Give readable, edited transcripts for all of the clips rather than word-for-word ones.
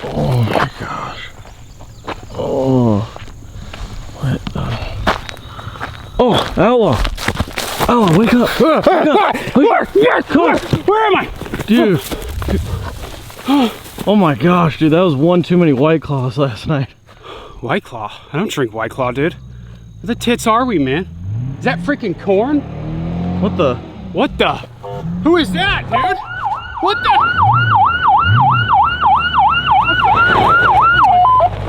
Oh my gosh. Oh. What the? Oh, Outlaw. Outlaw, wake up. Wake up. Yes, come on. Where am I? Dude. Oh my gosh, dude. That was one too many White Claws last night. White Claw? I don't drink White Claw, dude. Where the tits are we, man? Is that freaking corn? What the? What the? Who is that, dude? What the?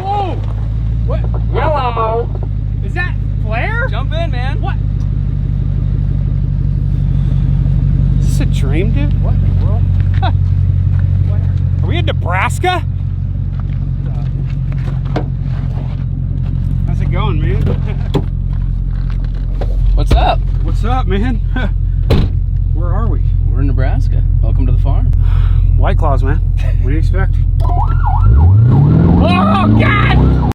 Whoa! What? Hello. Is that Flair? Jump in, man. What? Is this a dream, dude? What in the world? Are we in Nebraska? How's it going, man? What's up? What's up, man? Where are we? We're in Nebraska. Welcome to the farm. White Claws, man. What do you expect? Oh, God!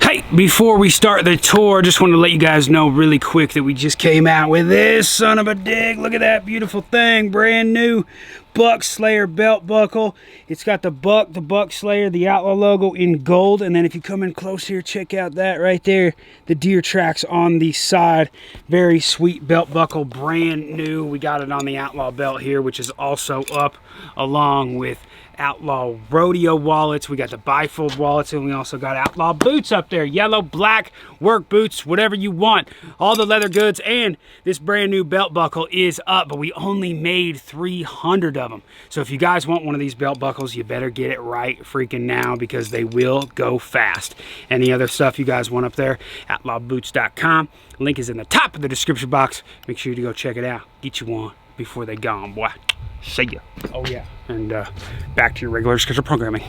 Hey, before we start the tour, just want to let you guys know really quick that we just came out with this son of a dig. Look at that beautiful thing. Brand new Buck Slayer belt buckle. It's got the Buck Slayer, the Outlaw logo in gold. And then if you come in close here, check out that right there. The deer tracks on the side. Very sweet belt buckle, brand new. We got it on the Outlaw belt here, which is also up along with Outlaw rodeo wallets. We got the bifold wallets, and we also got Outlaw boots up there. Yellow, black, work boots, whatever you want. All the leather goods, and this brand new belt buckle is up, but we only made 300 of them. So if you guys want one of these belt buckles, you better get it right freaking now, because they will go fast. Any other stuff you guys want up there, outlawboots.com. Link is in the top of the description box. Make sure to go check it out. Get you one before they gone, boy. See ya. Oh yeah. And back to your regular schedule programming.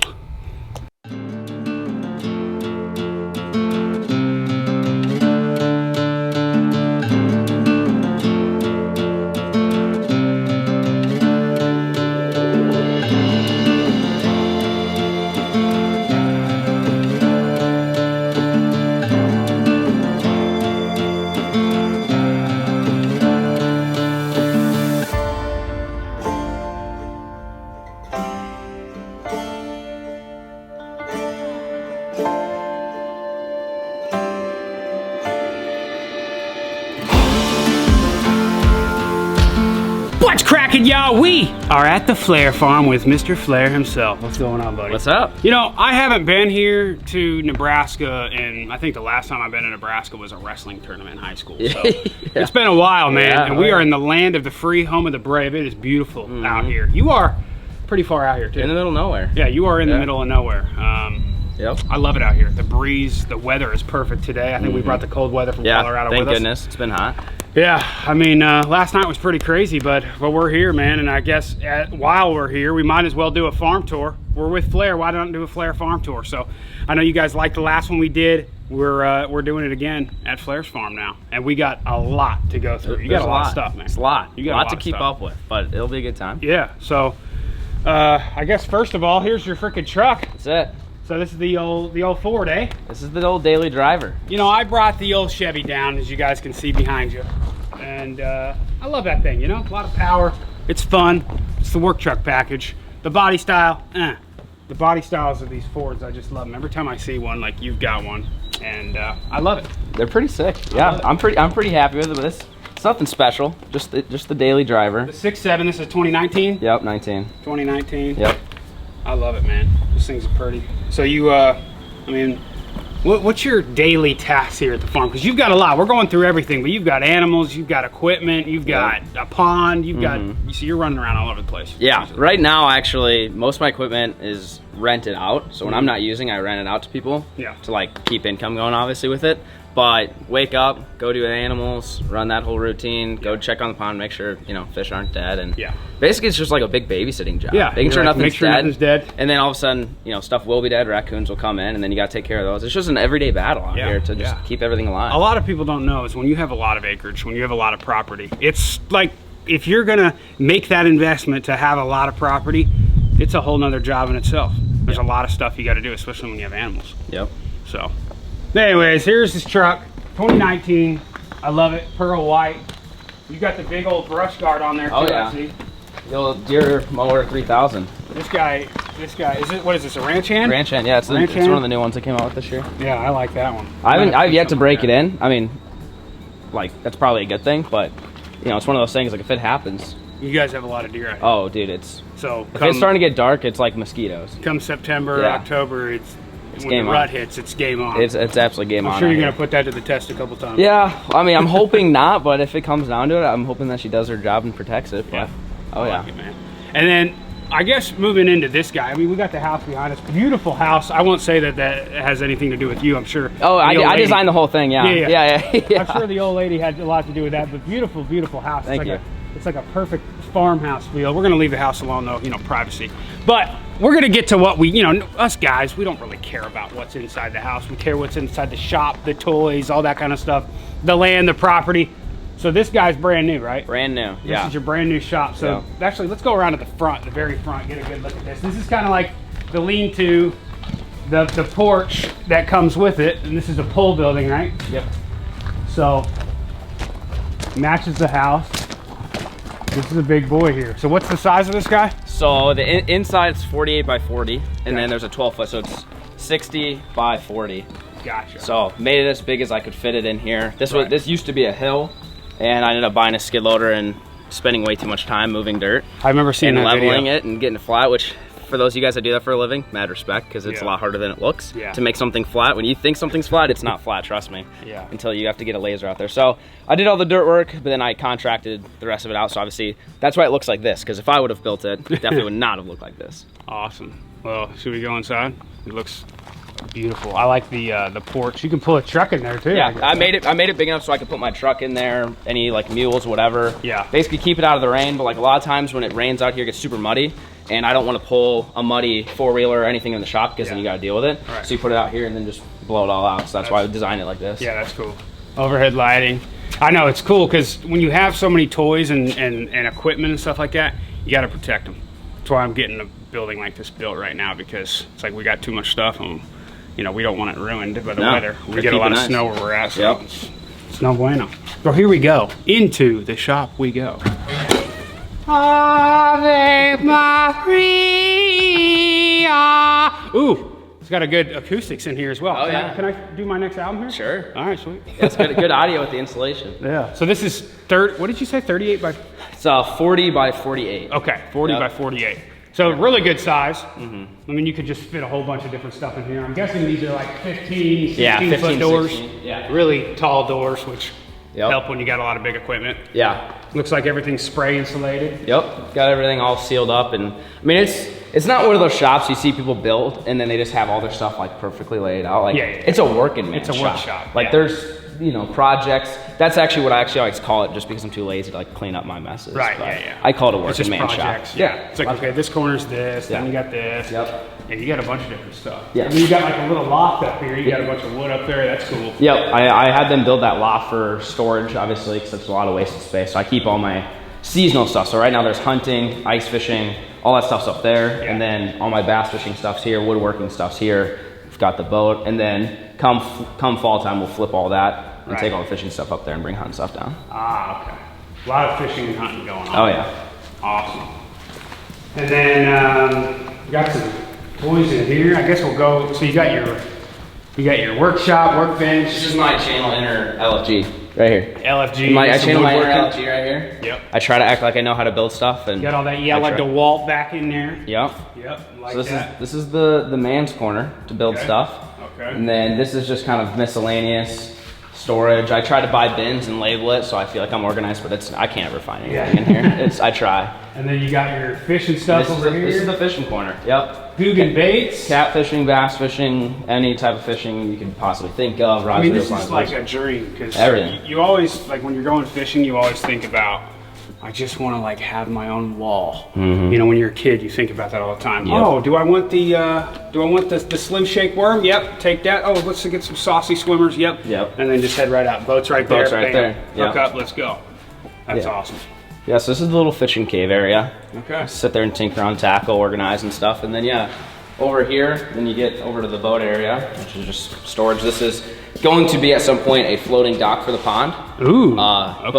What's cracking, y'all? We are at the Flair Farm with Mr. Flair himself. What's going on, buddy? What's up? You know, I haven't been here to Nebraska, and I think the last time I've been in Nebraska was a wrestling tournament in high school. So it's been a while, man. Yeah, and we are in the land of the free, home of the brave. It is beautiful out here. You are pretty far out here, too. In the middle of nowhere. Yeah, you are in the middle of nowhere. Yep. I love it out here. The breeze, the weather is perfect today. I think we brought the cold weather from Colorado with us. Thank goodness. It's been hot. Yeah, I mean, last night was pretty crazy, but we're here, man, and I guess while we're here, we might as well do a farm tour. We're with Flair. Why don't do a Flair farm tour? So I know you guys liked the last one we did. We're doing it again at Flair's farm now, and we got a lot to go through. You got a lot of stuff, man. It's a lot. You got a lot to keep up with, but it'll be a good time. Yeah. So I guess first of all, here's your freaking truck. That's it. So this is the old Ford, eh? This is the old daily driver. You know, I brought the old Chevy down, as you guys can see behind you. And I love that thing, you know? A lot of power. It's fun. It's the work truck package. The body style, The body styles of these Fords, I just love them. Every time I see one, like you've got one, and I love it. They're pretty sick. Yeah, I'm pretty happy with it, but it's nothing special. Just the daily driver. The 6.7, this is 2019? Yep, 19. 2019? Yep. I love it, man. These things are pretty. So you, I mean, what's your daily tasks here at the farm? Because you've got a lot. We're going through everything, but you've got animals, you've got equipment, you've got a pond, you've got, so you're running around all over the place. Yeah, right now, actually, most of my equipment is rented out. So when I'm not using, I rent it out to people to like keep income going, obviously, with it. But wake up, go do animals, run that whole routine, go check on the pond, make sure, you know, fish aren't dead. And basically it's just like a big babysitting job. Yeah, making sure nothing's dead. And then all of a sudden, you know, stuff will be dead, raccoons will come in, and then you gotta take care of those. It's just an everyday battle out here to just keep everything alive. A lot of people don't know is when you have a lot of acreage, when you have a lot of property, it's like, if you're gonna make that investment to have a lot of property, it's a whole nother job in itself. There's a lot of stuff you gotta do, especially when you have animals. Yep. So, anyways, here's this truck, 2019. I love it, pearl white. You got the big old brush guard on there too. Oh yeah. I see. The old Deere Mower 3000. This guy, This guy, what is this, a ranch hand? Ranch hand, yeah, it's one of the new ones that came out with this year. Yeah, I like that one. I've yet to break it in. I mean, like, that's probably a good thing, but, you know, it's one of those things, like, if it happens. You guys have a lot of deer out here. Oh, dude, if it's starting to get dark, it's like mosquitoes. Come September, October, when the rut hits, it's game on. It's absolutely game on. I'm sure you're going to put that to the test a couple times. Yeah, I mean, I'm hoping not, but if it comes down to it, I'm hoping that she does her job and protects it. But, yeah. Oh, yeah. Like it, man. And then, I guess moving into this guy, I mean, we got the house behind us. Beautiful house. I won't say that has anything to do with you, I'm sure. Oh, I designed the whole thing, yeah. Yeah. I'm sure the old lady had a lot to do with that, but beautiful, beautiful house. Thank you. It's like a perfect farmhouse feel. We're going to leave the house alone, though, you know, privacy. But we're going to get to what us guys, we don't really care about what's inside the house. We care what's inside the shop, the toys, all that kind of stuff, the land, the property. So this guy's brand new, right? Brand new, yeah. This is your brand new shop. So actually, let's go around to the front, the very front, get a good look at this. This is kind of like the lean-to, the porch that comes with it. And this is a pole building, right? Yep. So, matches the house. This is a big boy here. So what's the size of this guy? So the inside is 48 by 40, and then there's a 12 foot, so it's 60 by 40. Gotcha. So made it as big as I could fit it in here. This used to be a hill, and I ended up buying a skid loader and spending way too much time moving dirt. I remember seeing that leveling video. it and getting it flat, which for those of you guys that do that for a living, mad respect, because it's a lot harder than it looks to make something flat. When you think something's flat, it's not flat, trust me. Yeah. Until you have to get a laser out there. So I did all the dirt work, but then I contracted the rest of it out. So obviously that's why it looks like this, because if I would have built it, it definitely would not have looked like this. Awesome. Well, should we go inside? It looks beautiful. I like the porch. You can pull a truck in there too. Yeah, I made it big enough so I could put my truck in there, any like mules, whatever. Yeah. Basically keep it out of the rain, but like a lot of times when it rains out here, it gets super muddy, and I don't want to pull a muddy four-wheeler or anything in the shop, because then you got to deal with it. Right. So you put it out here and then just blow it all out. So that's why I designed it like this. Yeah, that's cool. Overhead lighting. I know, it's cool because when you have so many toys and equipment and stuff like that, you got to protect them. That's why I'm getting a building like this built right now, because it's like we got too much stuff and you know, we don't want it ruined by the weather. We get a lot of snow where we're at, so it's no bueno. So here we go. Into the shop we go. Ave Maria. Ooh, it's got a good acoustics in here as well. Oh, yeah. Can I do my next album here? Sure. All right, sweet. It's good audio with the installation. Yeah. So this is what did you say, 38 by? It's 40 by 48. Okay, 40 by 48. So really good size. I mean, you could just fit a whole bunch of different stuff in here. I'm guessing these are like 15, 16 foot doors. 16, yeah. Really tall doors, which help when you got a lot of big equipment. Yeah. Looks like everything's spray insulated. Yep. Got everything all sealed up, and I mean it's not one of those shops you see people build and then they just have all their stuff like perfectly laid out. Like it's a working man. It's a workshop. Like there's projects. That's actually what I actually always call it, just because I'm too lazy to like clean up my messes. Right, but yeah. I call it a working man projects. shop. Yeah. It's like, okay, this corner's this, then you got this. Yep. And you got a bunch of different stuff. Yeah. And you got like a little loft up here. You got a bunch of wood up there. That's cool. Yep. I had them build that loft for storage, obviously, because there's a lot of wasted space. So I keep all my seasonal stuff. So right now there's hunting, ice fishing, all that stuff's up there. And then all my bass fishing stuff's here, woodworking stuff's here. We've got the boat. And then come fall time, we'll flip all that and take all the fishing stuff up there and bring hunting stuff down. Ah, okay. A lot of fishing and hunting going on. Oh, yeah. Awesome. And then we got some toys in here. I guess we'll go. So you got your workshop, workbench. This is my channel inner LFG right here. LFG. I channel my inner LFG right here. Yep. I try to act like I know how to build stuff, and you got all that. Yeah, like the DeWalt back in there. Yep. Like so this is the man's corner to build stuff. Okay. And then this is just kind of miscellaneous storage. I try to buy bins and label it so I feel like I'm organized, but I can't ever find anything in here. I try. And then you got your fishing stuff over here. This is the fishing corner. Yep. Googan baits. Cat fishing, bass fishing, any type of fishing you could possibly think of. I mean, this is like a dream, because everything. You always, like when you're going fishing, you always think about, I just want to like have my own wall. You know, when you're a kid, you think about that all the time. Yep. Oh, do I want the Slim Shake worm? Yep, take that. Oh, let's get some saucy swimmers. Yep. And then just head right out. Boat's right there. Boat's right there. Hook up, let's go. That's awesome. Yeah, so this is the little fishing cave area. Okay. Sit there and tinker on tackle, organize and stuff. And then over here, then you get over to the boat area, which is just storage. This is going to be at some point a floating dock for the pond. Ooh, okay.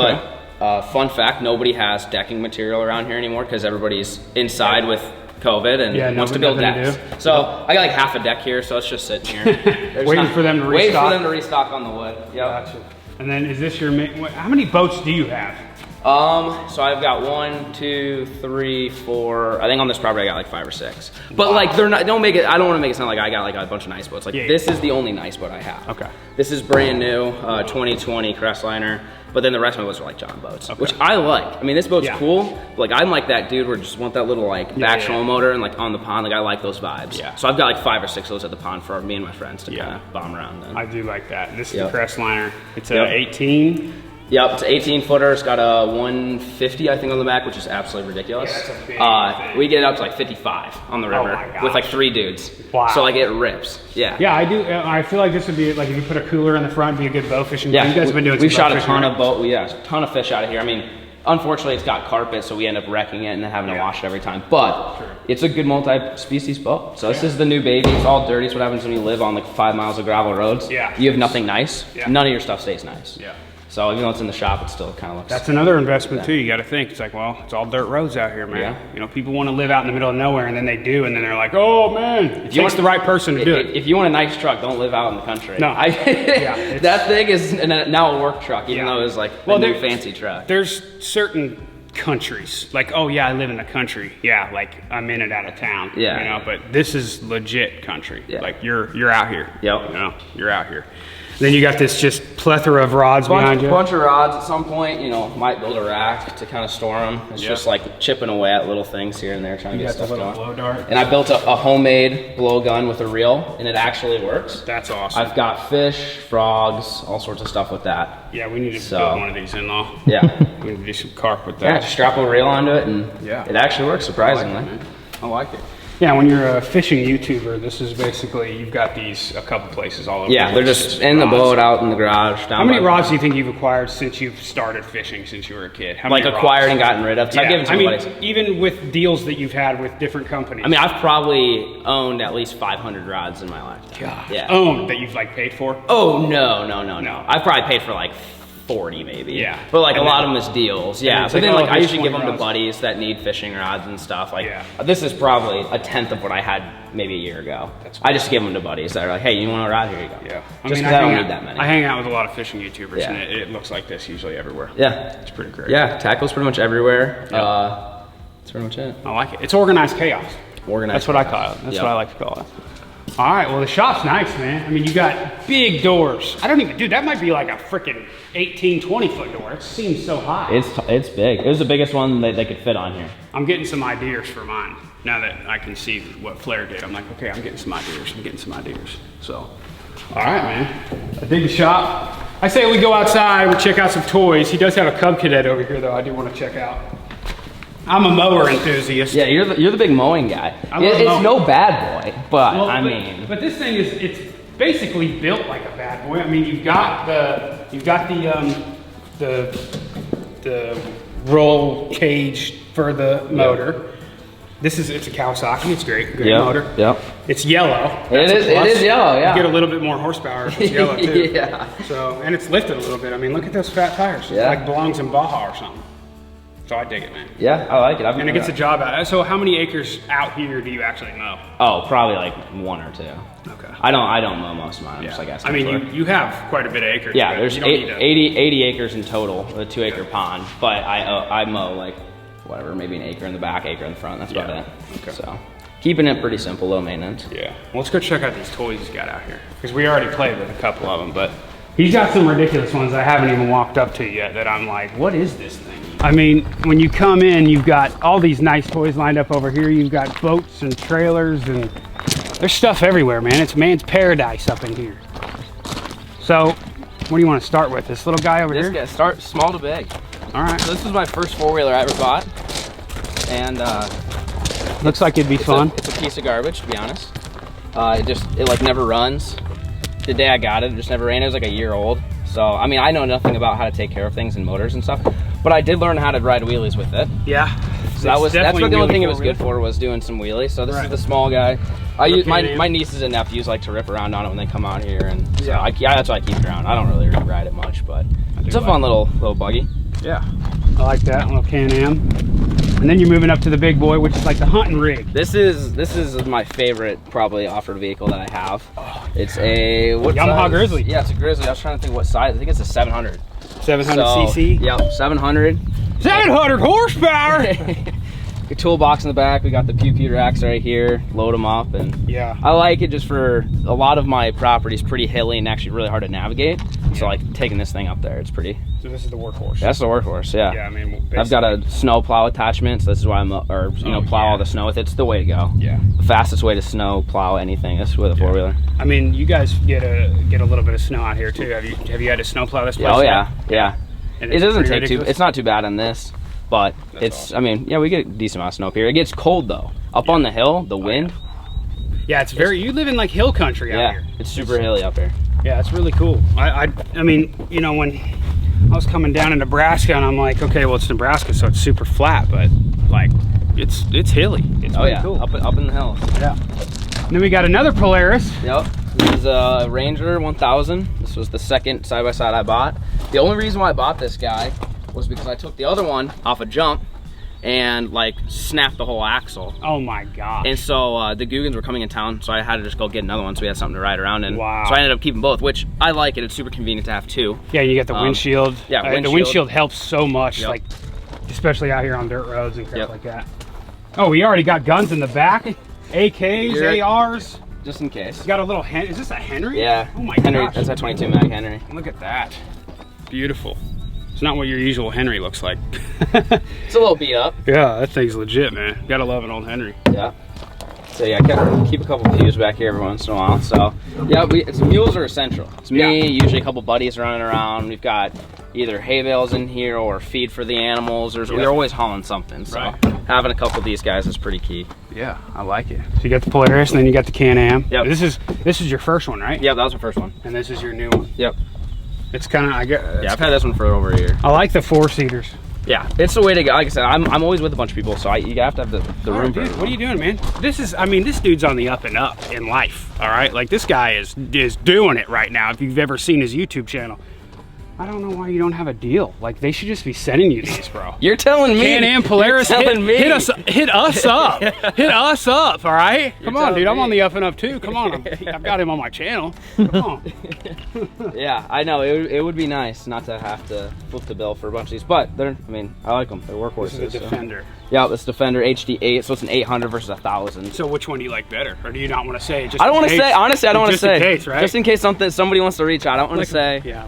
But fun fact, nobody has decking material around here anymore because everybody's inside with COVID and wants to build decks. So I got like half a deck here, so it's just sitting here. Waiting for them to restock. Waiting for them to restock on the wood. Yep. Gotcha. And then is this your, how many boats do you have? So I've got 1, 2, 3, 4. I think on this property I got like 5 or 6. But like they're not. Don't make it. I don't want to make it sound like I got like a bunch of nice boats. Like this is the only nice boat I have. Okay. This is brand new, 2020 Crestliner. But then the rest of my boats are like John boats, which I like. I mean, this boat's cool. Like I'm like that dude where just want that little like back motor and like on the pond. Like I like those vibes. Yeah. So I've got like 5 or 6 of those at the pond for me and my friends to kind of bomb around. I do like that. This is the Crestliner. It's a 18. Yep, it's an 18 footer. It's got a 150, I think, on the back, which is absolutely ridiculous. Yeah, that's a big thing. We get it up to like 55 on the river with like 3 dudes. Wow. So like it rips. Yeah. Yeah, I do. I feel like this would be like if you put a cooler in the front, it'd be a good bow fishing. Yeah, you guys have been doing. We've shot a ton of boat. Yeah, a ton of fish out of here. I mean, unfortunately, it's got carpet, so we end up wrecking it and then having to wash it every time. But it's a good multi-species boat. So this is the new baby. It's all dirty. It's what happens when you live on like 5 miles of gravel roads. Yeah. You have nothing nice. Yeah. None of your stuff stays nice. Yeah. So even though it's in the shop, it still kind of looks. That's another investment too. You got to think. It's like, well, it's all dirt roads out here, man. Yeah. You know, people want to live out in the middle of nowhere, and then they do, and then they're like, oh man, it takes the right person to do it. If you want a nice truck, don't live out in the country. No, that thing is now a work truck, even though it was like a new fancy truck. There's certain countries like, oh yeah, I live in the country. Yeah, like I'm in it out of town. Yeah, you know, but this is legit country. Yeah. Like you're out here. Yep. You know, you're out here. Then you got this just plethora of rods behind you. A bunch of rods. At some point, you know, might build a rack to kind of store them. It's just like chipping away at little things here and there, trying to get stuff going. Blow dart. And I built a homemade blowgun with a reel, and it actually works. That's awesome. I've got fish, frogs, all sorts of stuff with that. Yeah, we need to build one of these in though. Yeah. We need to do some carp with that. Yeah, just strap a reel onto it, and it actually works surprisingly. I like it. Yeah, when you're a fishing YouTuber, this is basically, you've got these a couple places all over. Yeah, they're just in the boat, out in the garage. How many rods do you think you've acquired since you've started fishing, since you were a kid? How many acquired and gotten rid of? Yeah. I've given to buddies. Even with deals that you've had with different companies. I mean, I've probably owned at least 500 rods in my lifetime. God. Yeah. Owned that you've like paid for? Oh, no. I've probably paid for like 40 maybe. Yeah. But like a lot of them is deals. Yeah. But then like I usually give them to buddies that need fishing rods and stuff. Like this is probably a tenth of what I had maybe a year ago. I just give them to buddies that are like, hey, you want a rod? Here you go. Yeah. Just because I don't need that many. I hang out with a lot of fishing YouTubers and it looks like this usually everywhere. Yeah. It's pretty great. Yeah. Tackle's pretty much everywhere. That's pretty much it. I like it. It's organized chaos. Organized. That's what I call it. That's what I like to call it. All right, well the shop's nice, man. I mean, you got big doors. I don't even, dude, that might be like a freaking 18, 20 foot door. It seems so high. It's big. It was the biggest one that they could fit on here. I'm getting some ideas for mine. Now that I can see what Flair did, I'm like, okay, I'm getting some ideas. So, all right, man. I dig the shop. I say we go outside, we check out some toys. He does have a Cub Cadet over here though I do want to check out. I'm a mower enthusiast. Yeah, you're the big mowing guy. It's no bad boy, but I mean. But this thing it's basically built like a bad boy. I mean, you've got the roll cage for the motor. It's a Kawasaki. It's great motor. Yep. It's yellow. It is yellow. Yeah. You get a little bit more horsepower if it's yellow too. Yeah. So and it's lifted a little bit. I mean, look at those fat tires. It like belongs in Baja or something. So I dig it, man. Yeah, I like it. And it gets the job out. So how many acres out here do you actually mow? Oh, probably like 1 or 2. Okay. I don't mow most of mine. Yeah. I mean, you have quite a bit of acres. Yeah, there's 80 acres in total with a 2 acre pond. But I mow like whatever, maybe an acre in the back, acre in the front. That's about it. Okay. So keeping it pretty simple, low maintenance. Yeah. Well, let's go check out these toys he's got out here because we already played with a couple of them, but he's got some ridiculous ones I haven't even walked up to yet that I'm like, what is this thing? I mean, when you come in, you've got all these nice toys lined up over here. You've got boats and trailers and there's stuff everywhere, man. It's man's paradise up in here. So, what do you want to start with? This little guy over here? Start small to big. All right. So this was my first 4-wheeler I ever bought. And looks like it'd be fun. It's a piece of garbage, to be honest. It like never runs. The day I got it just never ran. It was like a year old. So, I mean, I know nothing about how to take care of things and motors and stuff, but I did learn how to ride wheelies with it. Yeah. So that's what the only thing it was good for was doing some wheelies. So this is the small guy. I use my nieces and nephews like to rip around on it when they come out here, and so that's why I keep it around. I don't really ride it much, but it's a fun little buggy. Yeah. I like that little Can-Am. And then you're moving up to the big boy, which is like the hunting rig. This is my favorite probably off-road vehicle that I have. It's a what Yamaha size? Grizzly. Yeah, it's a Grizzly. I was trying to think what size. I think it's a 700. 700 cc. Yep, 700. 700 horsepower. A toolbox in the back. We got the pew racks right here. Load them up, and yeah, I like it just for a lot of my property is pretty hilly and actually really hard to navigate. Yeah. So like taking this thing up there, it's pretty. So this is the workhorse. That's the workhorse. Yeah. Yeah, I mean, basically. I've got a snow plow attachment, so this is why I'm plow all the snow with it. It's the way to go. Yeah. The fastest way to snow plow anything is with a four-wheeler. I mean, you guys get a little bit of snow out here too. Have you had to snow plow this place? Oh yeah, yeah. And it doesn't take too. It's not too bad on this, but That's it's. awesome. I mean, yeah, we get a decent amount of snow up here. It gets cold though. Up on the hill, the wind. Yeah, it's very. You live in like hill country out here. It's super hilly up here. Yeah, it's really cool. I mean, you know, when I was coming down in Nebraska, and I'm like, okay, well, it's Nebraska, so it's super flat, but like, it's hilly. It's cool. Up in the hills. Yeah. And then we got another Polaris. Yep. This is a Ranger 1000. This was the second side-by-side I bought. The only reason why I bought this guy was because I took the other one off a jump and like snapped the whole axle. Oh my god. And so the Googans were coming in town, so I had to just go get another one so we had something to ride around in. Wow. So I ended up keeping both, which I like it. It's super convenient to have two. Yeah, you get the windshield. Yeah, windshield. The windshield helps so much, Yep. like especially out here on dirt roads and crap like that. Oh, we already got guns in the back. AKs, ARs. Just in case. It's got a little Is this a Henry? Yeah. Oh my Henry, gosh. that's a 22 mag Henry. Look at that. Beautiful. It's not what your usual Henry looks like. It's a little beat up. Yeah, that thing's legit, man. Gotta love an old Henry. Yeah. So yeah, keep a couple pews back here every once in a while. So yeah, mules are essential. It's me, usually a couple buddies running around. We've got either hay bales in here or feed for the animals. We're always hauling something. So having a couple of these guys is pretty key. Yeah, I like it. So you got the Polaris, and then you got the Can-Am. Yep. This is your first one, right? Yeah, that was my first one. And this is your new one. Yep. It's kind of, yeah, I've had this one for over a year. I like the four-seaters. Yeah, it's the way to go. Like I said, I'm always with a bunch of people, so you have to have the room. Dude, what are you doing, man? This dude's on the up and up in life, all right? Like, this guy is doing it right now. If you've ever seen his YouTube channel, I don't know why you don't have a deal. Like, they should just be sending you these, bro. You're telling me. Can-Am, Polaris, You're telling me. hit us up. Hit us up, all right? Come on, dude. me. I'm on the up and up, too. Come on. I've got him on my channel. Come on. Yeah, I know. It would be nice not to have to flip the bill for a bunch of these, but I like them. They're workhorses. This is a Defender. Yeah, it's Defender HD8, so it's an 800 versus 1000. So which one do you like better? Or do you not want to say? I don't want to say, honestly, I don't want to say. Just in case, right? Just in case somebody wants to reach out, I don't want to say. Yeah,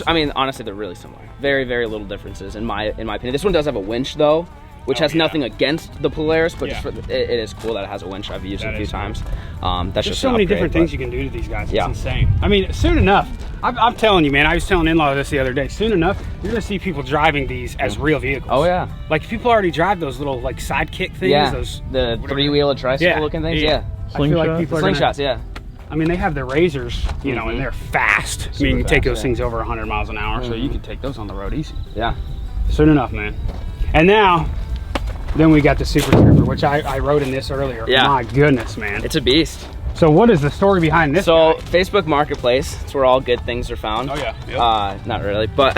I mean, honestly, they're really similar. Very, very little differences in my opinion. This one does have a winch though, which has nothing against the Polaris, but just it is cool that it has a winch. I've used it a few times. That's There's just so many different things but you can do to these guys. It's insane. I mean, soon enough, I'm telling you, man, I was telling in-law this the other day. Soon enough, you're gonna see people driving these as real vehicles. Oh yeah. Like people already drive those little like sidekick things. Yeah. Those the three-wheeler tricycle looking things. Yeah. I feel like people are Slingshots. Yeah. I mean, they have the razors, you know, and they're fast. I mean, you can take those things over 100 miles an hour, so you can take those on the road easy. Yeah. Soon enough, man. And now, then we got the Super Trooper, which I wrote in this earlier. Yeah. My goodness, man. It's a beast. So what is the story behind this So guy? Facebook Marketplace, it's where all good things are found. Oh yeah. Yep. Not really, but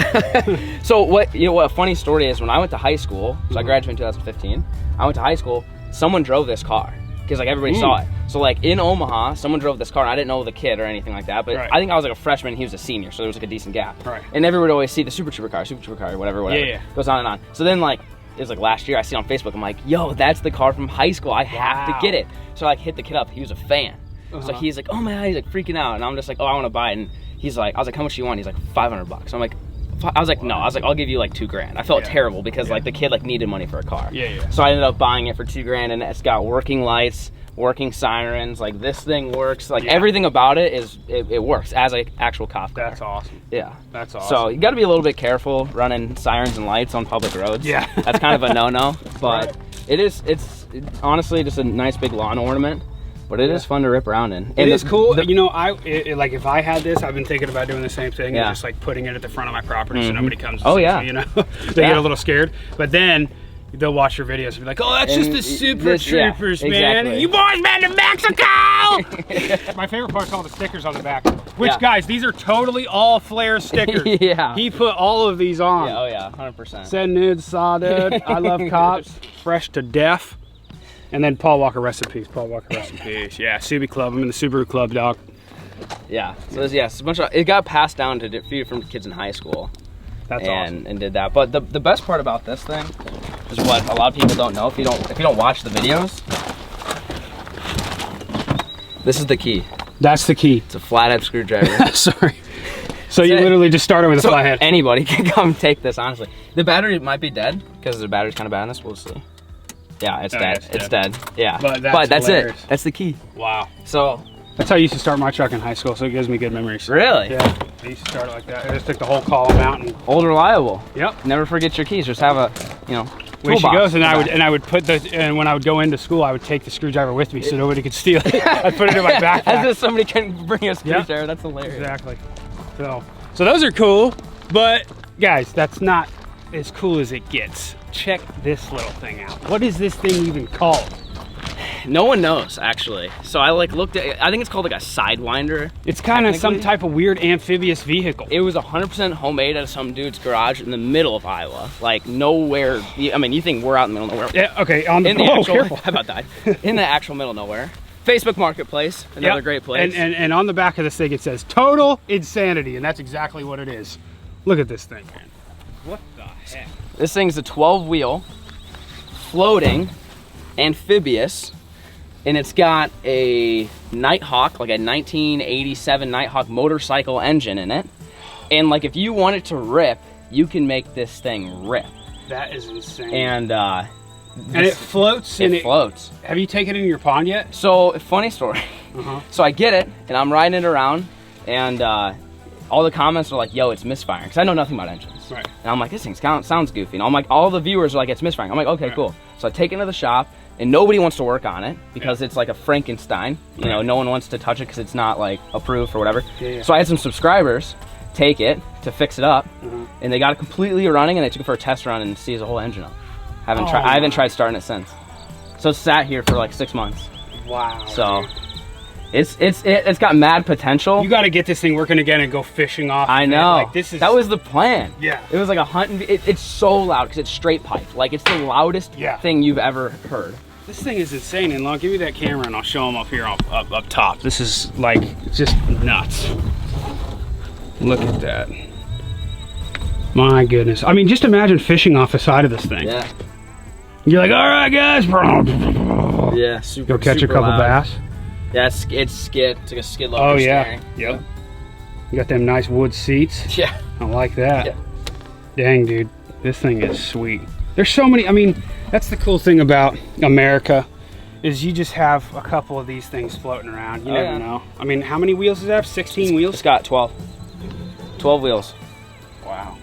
so what a funny story is when I went to high school, so I graduated in 2015, I went to high school, someone drove this car. Because like everybody saw it. So like in Omaha, someone drove this car. And I didn't know the kid or anything like that, but I think I was like a freshman and he was a senior, so there was like a decent gap. Right. And everyone would always see the Super Trooper car, whatever. Yeah. Goes on and on. So then like, it was like last year, I see it on Facebook, I'm like, yo, that's the car from high school. I have to get it. So I like hit the kid up, he was a fan. So he's like, oh man, he's like freaking out. And I'm just like, oh, I want to buy it. And he's like, I was like, how much do you want? He's like, $500. I'm like, I was like, no. I was like, I'll give you like $2,000. I felt terrible because like the kid like needed money for a car. So I ended up buying it for $2,000, and it's got working lights, working sirens. Like this thing works. Like everything about it is it works as an actual cop car. That's awesome. Yeah. That's awesome. So you got to be a little bit careful running sirens and lights on public roads. Yeah. That's kind of a no-no, but it's honestly just a nice big lawn ornament. But it is fun to rip around in. It is cool. You know, like if I had this, I've been thinking about doing the same thing and just like putting it at the front of my property so nobody comes. Oh yeah. You know, they get a little scared, but then they'll watch your videos and be like, "Oh, that's just the Super Troopers, man. Exactly. You boys been to Mexico!" My favorite part is all the stickers on the back. Which guys, these are totally all Flair stickers. Yeah. He put all of these on. Yeah, oh yeah, 100%. Send nudes, saw dude. I love cops. fresh to death. And then Paul Walker, rest in peace. Paul Walker, rest in peace. Yeah, Subi Club. I'm in the Subaru Club, dog. Yeah. So it's a bunch of, it got passed down to a few from kids in high school. That's awesome. And did that. But the best part about this thing is what a lot of people don't know if you don't watch the videos. This is the key. That's the key. It's a flathead screwdriver. Sorry. So you literally just started with a flathead. Anybody can come take this, honestly. The battery might be dead because the battery's kind of bad on this. We'll see. Yeah, it's dead. It's dead. Yeah. But that's it. That's the key. Wow. So that's how I used to start my truck in high school, so it gives me good memories. Really? Yeah. I used to start it like that. I just took the whole column out and old reliable. Yep. Never forget your keys. Just have a, way she goes, and I would put and when I would go into school, I would take the screwdriver with me so nobody could steal it. I'd put it in my backpack. As if somebody can bring a screwdriver. Yep. That's hilarious. Exactly. So those are cool, but guys, that's not as cool as it gets. Check this little thing out. What is this thing even called? No one knows, actually. So I looked at it. I think it's called like a sidewinder. It's kind of some type of weird amphibious vehicle. It was 100% homemade out of some dude's garage in the middle of Iowa. Like nowhere. I mean, you think we're out in the middle of nowhere. Yeah, okay. On the actual, how about that? In the actual middle of nowhere. Facebook Marketplace, another great place. And on the back of this thing it says total insanity, and that's exactly what it is. Look at this thing, man. What the heck? This thing's a 12-wheel, floating, amphibious, and it's got a Nighthawk, like a 1987 Nighthawk motorcycle engine in it. And like if you want it to rip, you can make this thing rip. That is insane. And it floats. It floats. Have you taken it in your pond yet? So, funny story. So I get it, and I'm riding it around, and all the comments are like, yo, it's misfiring, because I know nothing about engines. Right. And I'm like, this thing sounds goofy. And I'm like, all the viewers are like, it's misfiring. I'm like, okay, cool. So I take it into the shop, and nobody wants to work on it, because it's like a Frankenstein. You know, no one wants to touch it, because it's not like approved or whatever. So I had some subscribers take it to fix it up, and they got it completely running, and they took it for a test run and seized the whole engine up. I haven't tried starting it since. So it's sat here for like 6 months. Wow. So it's got mad potential. You got to get this thing working again and go fishing off. I know. Like, that was the plan. Yeah. It was like a hunting. It's so loud because it's straight pipe. Like it's the loudest thing you've ever heard. This thing is insane. And Long, give me that camera and I'll show them up here up top. This is like just nuts. Look at that. My goodness. I mean, just imagine fishing off the side of this thing. Yeah. You're like, all right, guys. Yeah, super. Go catch a couple bass. Yeah, it's skid. It's like a skid loader. Oh yeah. Yep. You got them nice wood seats. Yeah. I like that. Yeah. Dang, dude. This thing is sweet. There's so many. I mean, that's the cool thing about America, is you just have a couple of these things floating around. You never know. I mean, how many wheels does it have? 16 wheels? It's got 12. 12 wheels. Wow.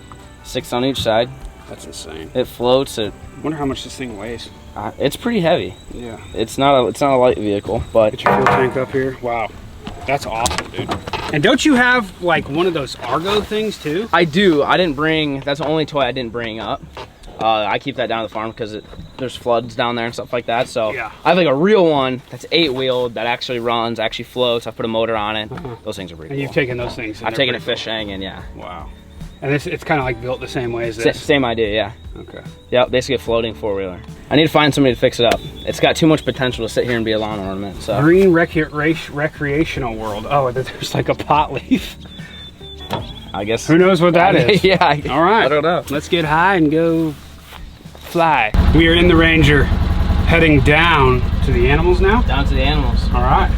6 on each side. That's insane. It floats. I wonder how much this thing weighs. It's pretty heavy. Yeah. It's not a light vehicle, but get your fuel tank up here. Wow. That's awesome, dude. And don't you have like one of those Argo things too? I do. I didn't bring. That's the only toy I didn't bring up. I keep that down at the farm because there's floods down there and stuff like that. So I have like a real one that's 8-wheeled that actually runs, actually floats. I put a motor on it. Those things are pretty cool. And you've taken those things. I've taken it fishing and yeah. Wow. And it's kind of like built the same way as this? Same idea, yeah. Okay. Yeah, basically a floating 4-wheeler. I need to find somebody to fix it up. It's got too much potential to sit here and be a lawn ornament. So. Green recreational world. Oh, there's like a pot leaf. I guess. Who knows what that is? Yeah. All right. I don't know. Let's get high and go fly. We are in the Ranger, heading down to the animals now? Down to the animals. All right.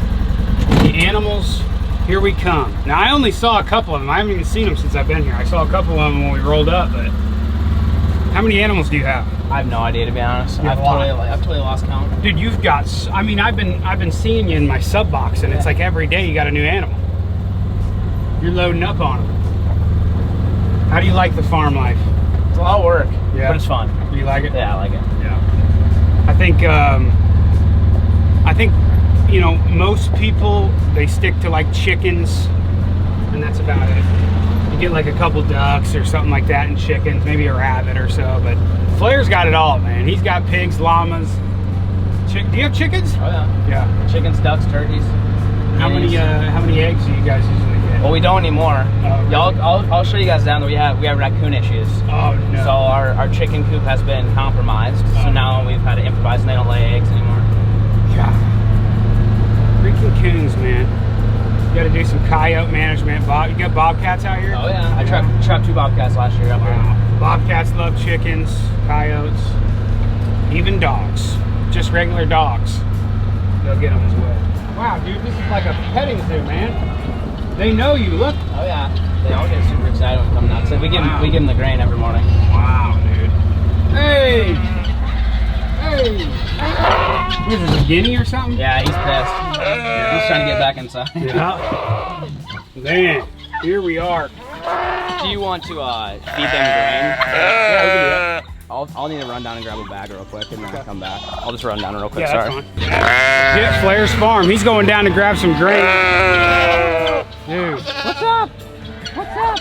The animals, here we come. Now, I only saw a couple of them. I haven't even seen them since I've been here. I saw a couple of them when we rolled up, but how many animals do you have? I have no idea, to be honest. I've totally lost count. Dude, you've got, I mean, I've been seeing you in my sub box, and it's like every day you got a new animal. You're loading up on them. How do you like the farm life? It's a lot of work, but it's fun. You like it? Yeah, I like it. Yeah. I think, you know, most people, they stick to like chickens, and that's about it. You get like a couple ducks or something like that, and chickens, maybe a rabbit or so, but Flair's got it all, man. He's got pigs, llamas. Do you have chickens? Oh yeah. Yeah. Chickens, ducks, turkeys. How many eggs do you guys usually get? Well, we don't anymore. Oh. I'll show you guys down there. We have raccoon issues. Oh no. So our chicken coop has been compromised. Oh. So now we've had to improvise, and they don't lay eggs anymore. God. Freaking coons, man. You got to do some coyote management. You got bobcats out here? Oh yeah, I trapped 2 bobcats last year up here. Bobcats love chickens, coyotes, even dogs. Just regular dogs. They'll get them as well. Wow, dude, this is like a petting zoo, man. They know you. Look. Oh yeah, they all get super excited when we come nuts. We give them the grain every morning. Wow, dude. Hey. Hey. What is this, a guinea or something? Yeah, he's pissed. He's trying to get back inside. Yeah. Man, here we are. Do you want to feed them grain? Yeah, we can do that. I'll need to run down and grab a bag real quick and then I'll come back. I'll just run down real quick, Yeah, sorry. that's fine. Yeah, Flair's Farm. He's going down to grab some grain. Dude. What's up? What's up?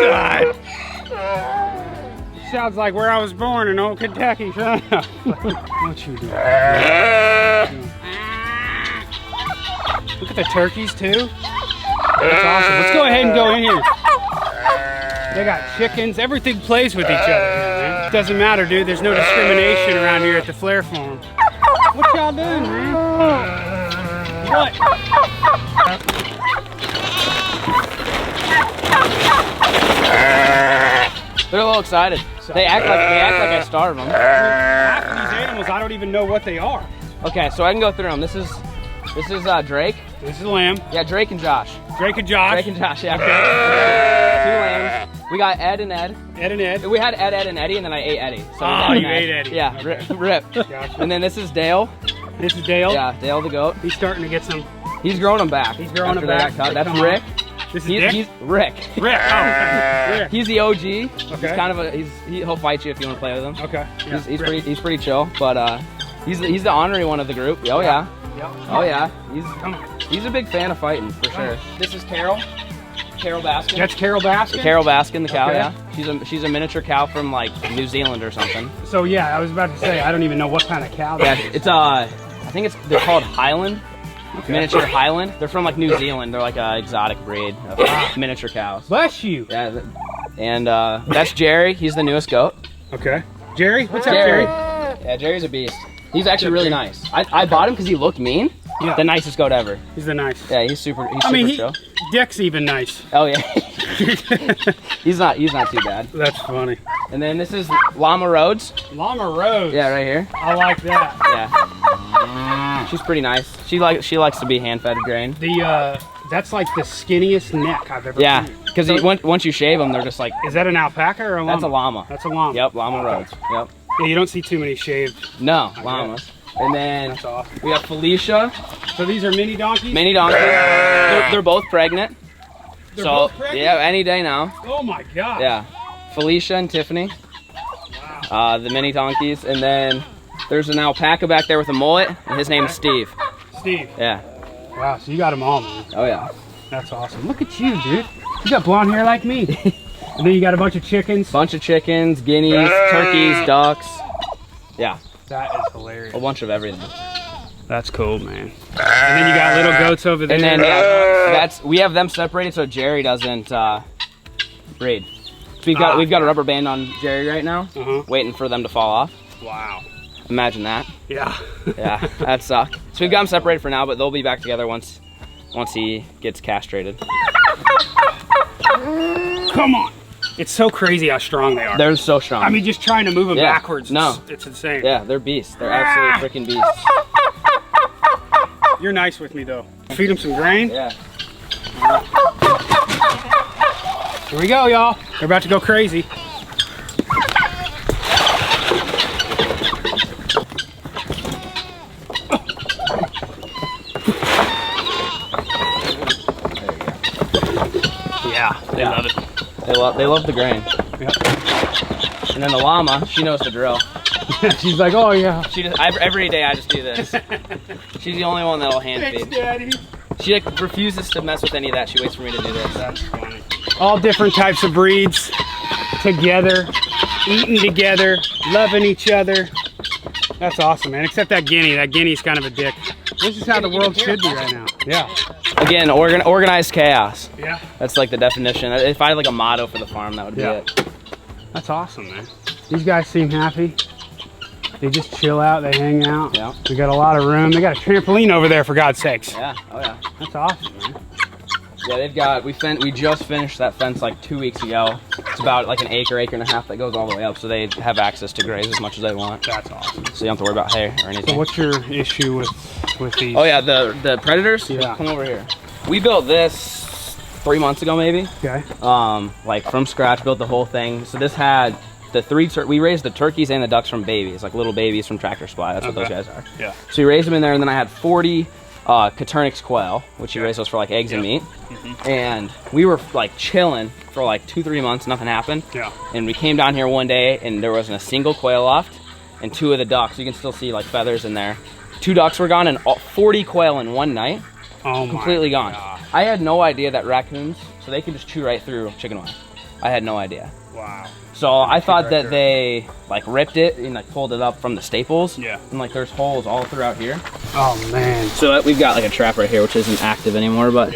God. Sounds like where I was born in old Kentucky. Shut up. What you doing? Look at the turkeys too. That's awesome. Let's go ahead and go in here. They got chickens. Everything plays with each other here, man. It doesn't matter, dude. There's no discrimination around here at the Flair Farm. What y'all doing, man? What? They're a little excited. They act like I starved them. Half of these animals, I don't even know what they are. Okay, so I can go through them. This is Drake. This is a lamb. Yeah, Drake and Josh. Drake and Josh. Drake and Josh, yeah. Okay. 2 lambs. We got Ed and Ed. Ed and Ed. We had Ed, and Eddie, and then I ate Eddie. So Oh, you ate Eddie. Yeah, Okay. rip. Gotcha. And then this is Dale. This is Dale. Yeah, Dale the goat. He's starting to get some. He's growing them back. He's growing after them they back. got cut. That's Come on. Rick. This is Dick? He's Rick. Rick. Oh, Rick. He's the OG. Okay. He's kind of he'll fight you if you want to play with him. Okay. Yeah. He's pretty chill, but he's the ornery one of the group. Oh yeah. Yep. Oh yeah. Come on. He's a big fan of fighting for sure. This is Carol. Carol Baskin. That's Carol Baskin? Carol Baskin, the cow, Okay. yeah. She's a miniature cow from like New Zealand or something. So yeah, I was about to say, I don't even know what kind of cow that Yeah, is. it's I think they're called Highland. Okay. Miniature Highland. They're from like New Zealand. They're like an exotic breed of miniature cows. Bless you. Yeah, and that's Jerry. He's the newest goat. Okay. Jerry? What's up, Jerry? Yeah, Jerry's a beast. He's actually really nice. I bought him because he looked mean. Yeah. The nicest goat ever. He's the nice. Yeah, he's super chill. Dick's even nice. Oh yeah. he's not too bad. That's funny. And then this is Llama Rhodes. Llama Rose. Yeah, right here. I like that. Yeah. She's pretty nice. She likes to be hand-fed grain. That's like the skinniest neck I've ever Yeah, seen. because once you shave them, they're just like. Is that an alpaca or a llama? That's a llama. That's a llama. Yep, Llama Rhodes. Yep. Yeah, you don't see too many shaved. No, llamas. And then That's awesome. we have Felicia, So these are mini donkeys? mini donkeys. They're both pregnant. They're So both pregnant? yeah, any day now. Oh my God. Yeah, Felicia and Tiffany, Wow. the mini donkeys, and then there's an alpaca back there with a mullet, and his name's Steve. Steve. Yeah. Wow, so you got them all, man. Oh yeah. That's awesome. Look at you, dude. You got blonde hair like me. And then you got a bunch of chickens. Bunch of chickens, guineas, turkeys, ducks. Yeah, That is hilarious. a bunch of everything. That's cool, man. And then you got little goats over there. And then we have them separated so Jerry doesn't breed. So we've got a rubber band on Jerry right now, waiting for them to fall off. Wow. Imagine that. Yeah. Yeah, that'd suck. So we've got them separated for now, but they'll be back together once he gets castrated. Come on. It's so crazy how strong they are. They're so strong. I mean, just trying to move them Yeah. backwards. No. It's insane. Yeah, they're beasts. They're absolute freaking beasts. You're nice with me, though. Feed them some grain. Yeah. Here we go, y'all. They're about to go crazy. Yeah, they love it. They love the grain. Yep. And then the llama, she knows the drill. She's like, oh yeah. Every day I just do this. She's the only one that'll hand Thanks, feed. Daddy. She like refuses to mess with any of that. She waits for me to do this. That's funny. All different types of breeds together, eating together, loving each other. That's awesome, man. Except that guinea. That guinea's kind of a dick. This is how the world should be right now. Yeah. Again, organized chaos. Yeah. That's like the definition. If I had like a motto for the farm, that would be it. That's awesome, man. These guys seem happy. They just chill out, they hang out. Yeah. We got a lot of room. They got a trampoline over there, for God's sakes. Yeah, oh yeah. That's awesome, man. Yeah, they've got, we just finished that fence like 2 weeks ago. It's about like an acre and a half that goes all the way up, so they have access to graze as much as they want. That's awesome. So you don't have to worry about hay or anything. So what's your issue with these? Oh yeah, the predators? Yeah. Come over here. We built this 3 months ago maybe. Okay. Like from scratch, built the whole thing. So this had the we raised the turkeys and the ducks from babies, like little babies from Tractor Supply. That's what those guys are. Yeah. So we raised them in there, and then I had 40 Caturnix quail, which you raise those for like eggs and meat. And we were like chilling for like 2-3 months, nothing happened. Yeah. And we came down here one day, and there wasn't a single quail left, and 2 of the ducks. You can still see like feathers in there. 2 ducks were gone, and 40 quail in one night. Oh, completely my gone. God. I had no idea that raccoons, so they can just chew right through chicken wire. I had no idea. Wow. So I thought that they like ripped it and like pulled it up from the staples. Yeah. And like there's holes all throughout here. Oh man. So we've got like a trap right here, which isn't active anymore, but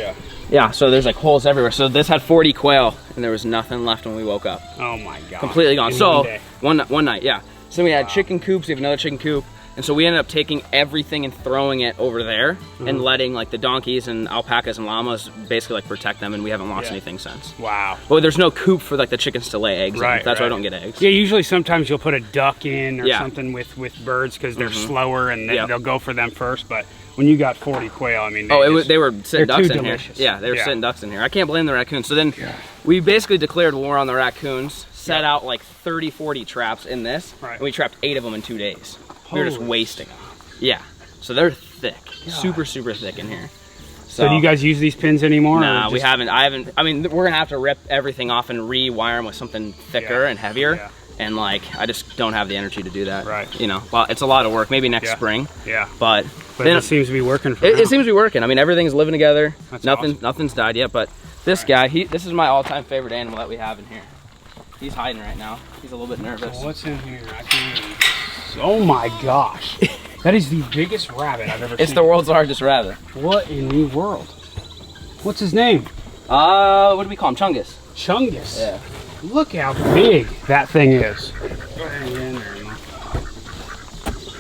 yeah. So there's like holes everywhere. So this had 40 quail, and there was nothing left when we woke up. Oh my God. Completely gone. In So one one night, yeah. So we had chicken coops. We have another chicken coop. And so we ended up taking everything and throwing it over there and letting like the donkeys and alpacas and llamas basically like protect them, and we haven't lost anything since. Wow. But there's no coop for like the chickens to lay eggs in. That's why I don't get eggs. Yeah, usually sometimes you'll put a duck in or something with birds because they're slower and they'll go for them first. But when you got 40 quail, I mean, they were sitting ducks in delicious. here. Yeah, they were sitting ducks in here. I can't blame the raccoons. So then we basically declared war on the raccoons, set out like 30-40 traps in this, and we trapped 8 of them in 2 days. We were just wasting them. Yeah, so they're thick, super thick in here. So do you guys use these pins anymore? Nah, we haven't. I mean, we're gonna have to rip everything off and rewire them with something thicker and heavier. Yeah. And like, I just don't have the energy to do that. Right. You know, well, it's a lot of work. Maybe next spring. Yeah. But it seems to be working. It seems to be working. I mean, everything's living together. That's nothing's died yet. But this guy, this is my all-time favorite animal that we have in here. He's hiding right now. He's a little bit nervous. Well, what's in here? I can't even... Oh my gosh. That is the biggest rabbit I've ever seen. It's the world's largest rabbit. What in the world? What's his name? What do we call him? Chungus. Chungus? Yeah. Look how big that thing is. Go ahead and get in there, man.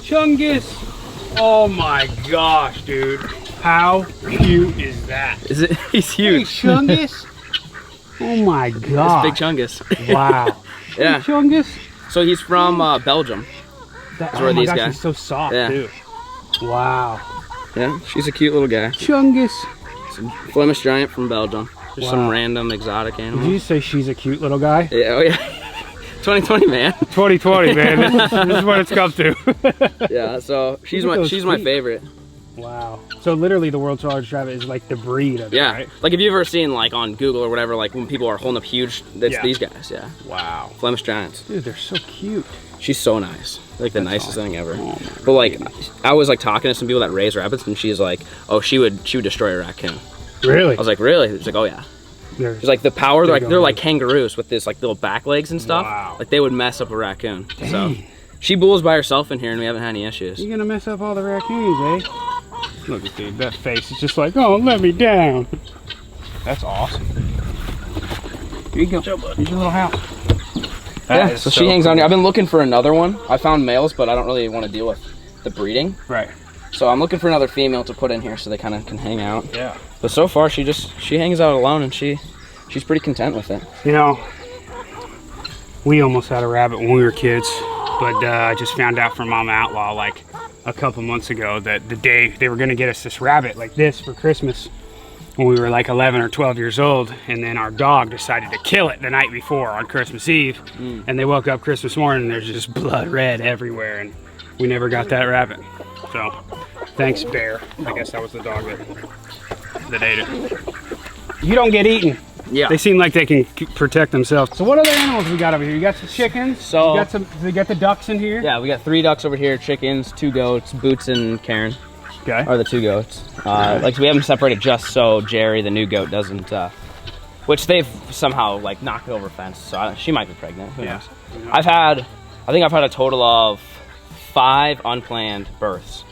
Chungus! Oh my gosh, dude. How cute is that? Is it? He's huge. Hey, Chungus! Oh my god. It's big Chungus. Wow. Yeah. Hey, Chungus? So he's from Belgium. That's where these guys. He's so soft too. Wow. Yeah, she's a cute little guy. Chungus. It's a Flemish giant from Belgium. Just some random exotic animal. Did you say she's a cute little guy? Yeah, oh yeah. 2020, man. 2020, man. This is what it's come to. Yeah, so she's my favorite. Wow. So literally the world's largest rabbit is like the breed of it, right? Like if you've ever seen like on Google or whatever, like when people are holding up huge, that's these guys, Wow. Flemish giants. Dude, they're so cute. She's so nice. Like the nicest thing ever. Oh, but like I was like talking to some people that raise rabbits, and she's like, oh, she would destroy a raccoon. Really? I was like, really? She's like, oh yeah. There's like the power, they're like kangaroos with this like little back legs and stuff. Wow. Like they would mess up a raccoon. Dang. So she bulls by herself in here, and we haven't had any issues. You're gonna mess up all the raccoons, eh? Look at dude, that face is just like, oh, let me down. That's awesome. Here you go. Here's your little house. Yeah, so she hangs on here. I've been looking for another one. I found males, but I don't really want to deal with the breeding. Right. So I'm looking for another female to put in here so they kind of can hang out. Yeah. But so far, she hangs out alone, and she's pretty content with it. You know, we almost had a rabbit when we were kids, but I just found out from Mama Outlaw like a couple months ago that the day they were going to get us this rabbit like this for Christmas when we were like 11 or 12 years old, and then our dog decided to kill it the night before on Christmas Eve, and they woke up Christmas morning and there's just blood red everywhere, and we never got that rabbit. So thanks, Bear. I guess that was the dog that ate it. You don't get eaten. Yeah. They seem like they can protect themselves. So what other animals we got over here? You got some chickens. So we got the ducks in here. Yeah, we got 3 ducks over here, chickens, 2 goats, Boots and Karen. Okay. Are the 2 goats. Like we have them separated just so Jerry, the new goat, doesn't. Which they've somehow like knocked over fence. So she might be pregnant. Who knows? I think I've had a total of 5 unplanned births.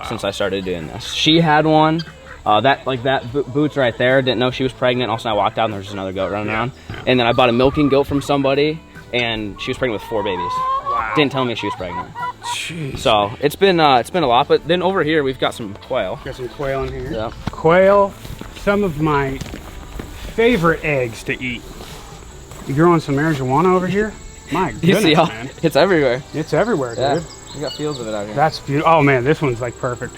since I started doing this. She had one. That boots right there. Didn't know she was pregnant. Also, I walked out and there was just another goat running around. And then I bought a milking goat from somebody, and she was pregnant with 4 babies. Wow. Didn't tell me she was pregnant. Jeez. So it's been a lot. But then over here we've got some quail. Got some quail in here. Yeah. Quail, some of my favorite eggs to eat. You growing some marijuana over here? My goodness, You see how man. it's everywhere. It's everywhere, dude. We got fields of it out here. That's beautiful. Oh man, this one's like perfect.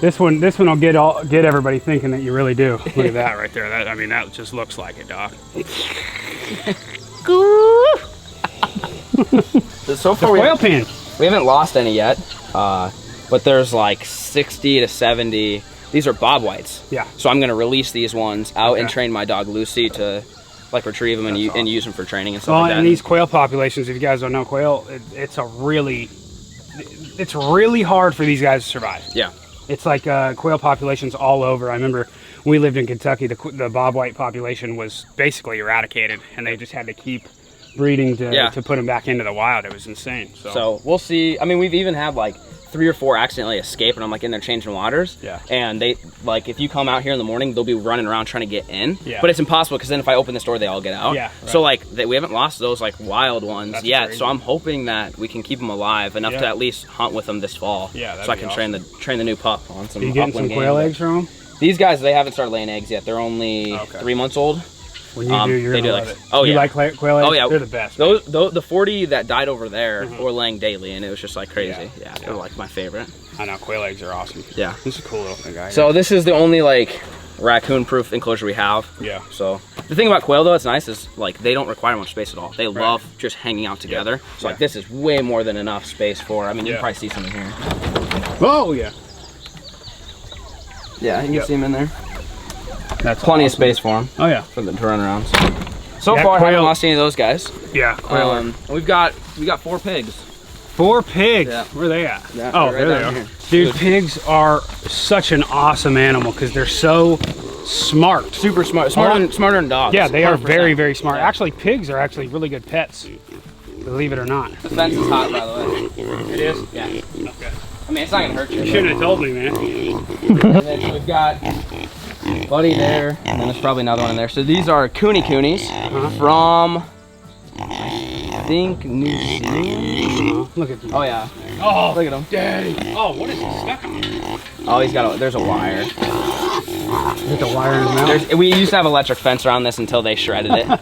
This one will get everybody thinking that you really do. Look at that right there. That just looks like it, Doc. So far, quail pen. We haven't lost any yet, but there's like 60 to 70. These are bob whites. Yeah. So I'm gonna release these ones out and train my dog Lucy to like retrieve them and use them for training and stuff like that. And these quail populations, if you guys don't know quail, it's really hard for these guys to survive. Yeah. It's like quail populations all over. I remember when we lived in Kentucky, the bobwhite population was basically eradicated, and they just had to keep breeding to put them back into the wild. It was insane. So we'll see. I mean, we've even had like 3 or 4 accidentally escape, and I'm like in there changing waters. Yeah. And they like, if you come out here in the morning, they'll be running around trying to get in. Yeah. But it's impossible because then if I open this door, they all get out. Yeah. Right. So like we haven't lost those like wild ones yet. Crazy. So I'm hoping that we can keep them alive enough to at least hunt with them this fall. Yeah. So I can train the new pup on some. Are you getting some quail eggs from them? These guys, they haven't started laying eggs yet. They're only 3 months old. When you do, you're gonna love it. Oh, you yeah. like quail eggs? Oh, yeah. They're the best. The 40 that died over there were laying daily, and it was just like crazy. Yeah, they're like my favorite. I know, quail eggs are awesome. Yeah. This is a cool little thing, guys. So this is the only like raccoon-proof enclosure we have. Yeah. So the thing about quail though, it's nice is like they don't require much space at all. They love just hanging out together. So like this is way more than enough space for. I mean, you can probably see some in here. Oh yeah. Yeah, you can see them in there. That's plenty of space for them. Oh yeah. For them to run around. So far, I haven't lost any of those guys. Yeah. Quail. We got 4 pigs. 4 pigs. Yeah. Where are they at? Yeah, oh, right there they down are. here. Dude, pigs are such an awesome animal because they're so smart. Super smart. Smarter than dogs. Yeah, they 100%. are very, very smart. Yeah. Actually, pigs are actually really good pets. Believe it or not. The fence is hot, by the way. It is? Yeah. Okay. I mean, it's not gonna hurt you. You shouldn't have told me, man. And then we've got Buddy there, and then there's probably another one in there. So these are coonies from, I think, New Zealand. Look at them. Oh yeah. Oh, Look at him. Daddy. Oh, what is he stuck on? Oh, there's a wire. Get the wire in his mouth. We used to have electric fence around this until they shredded it.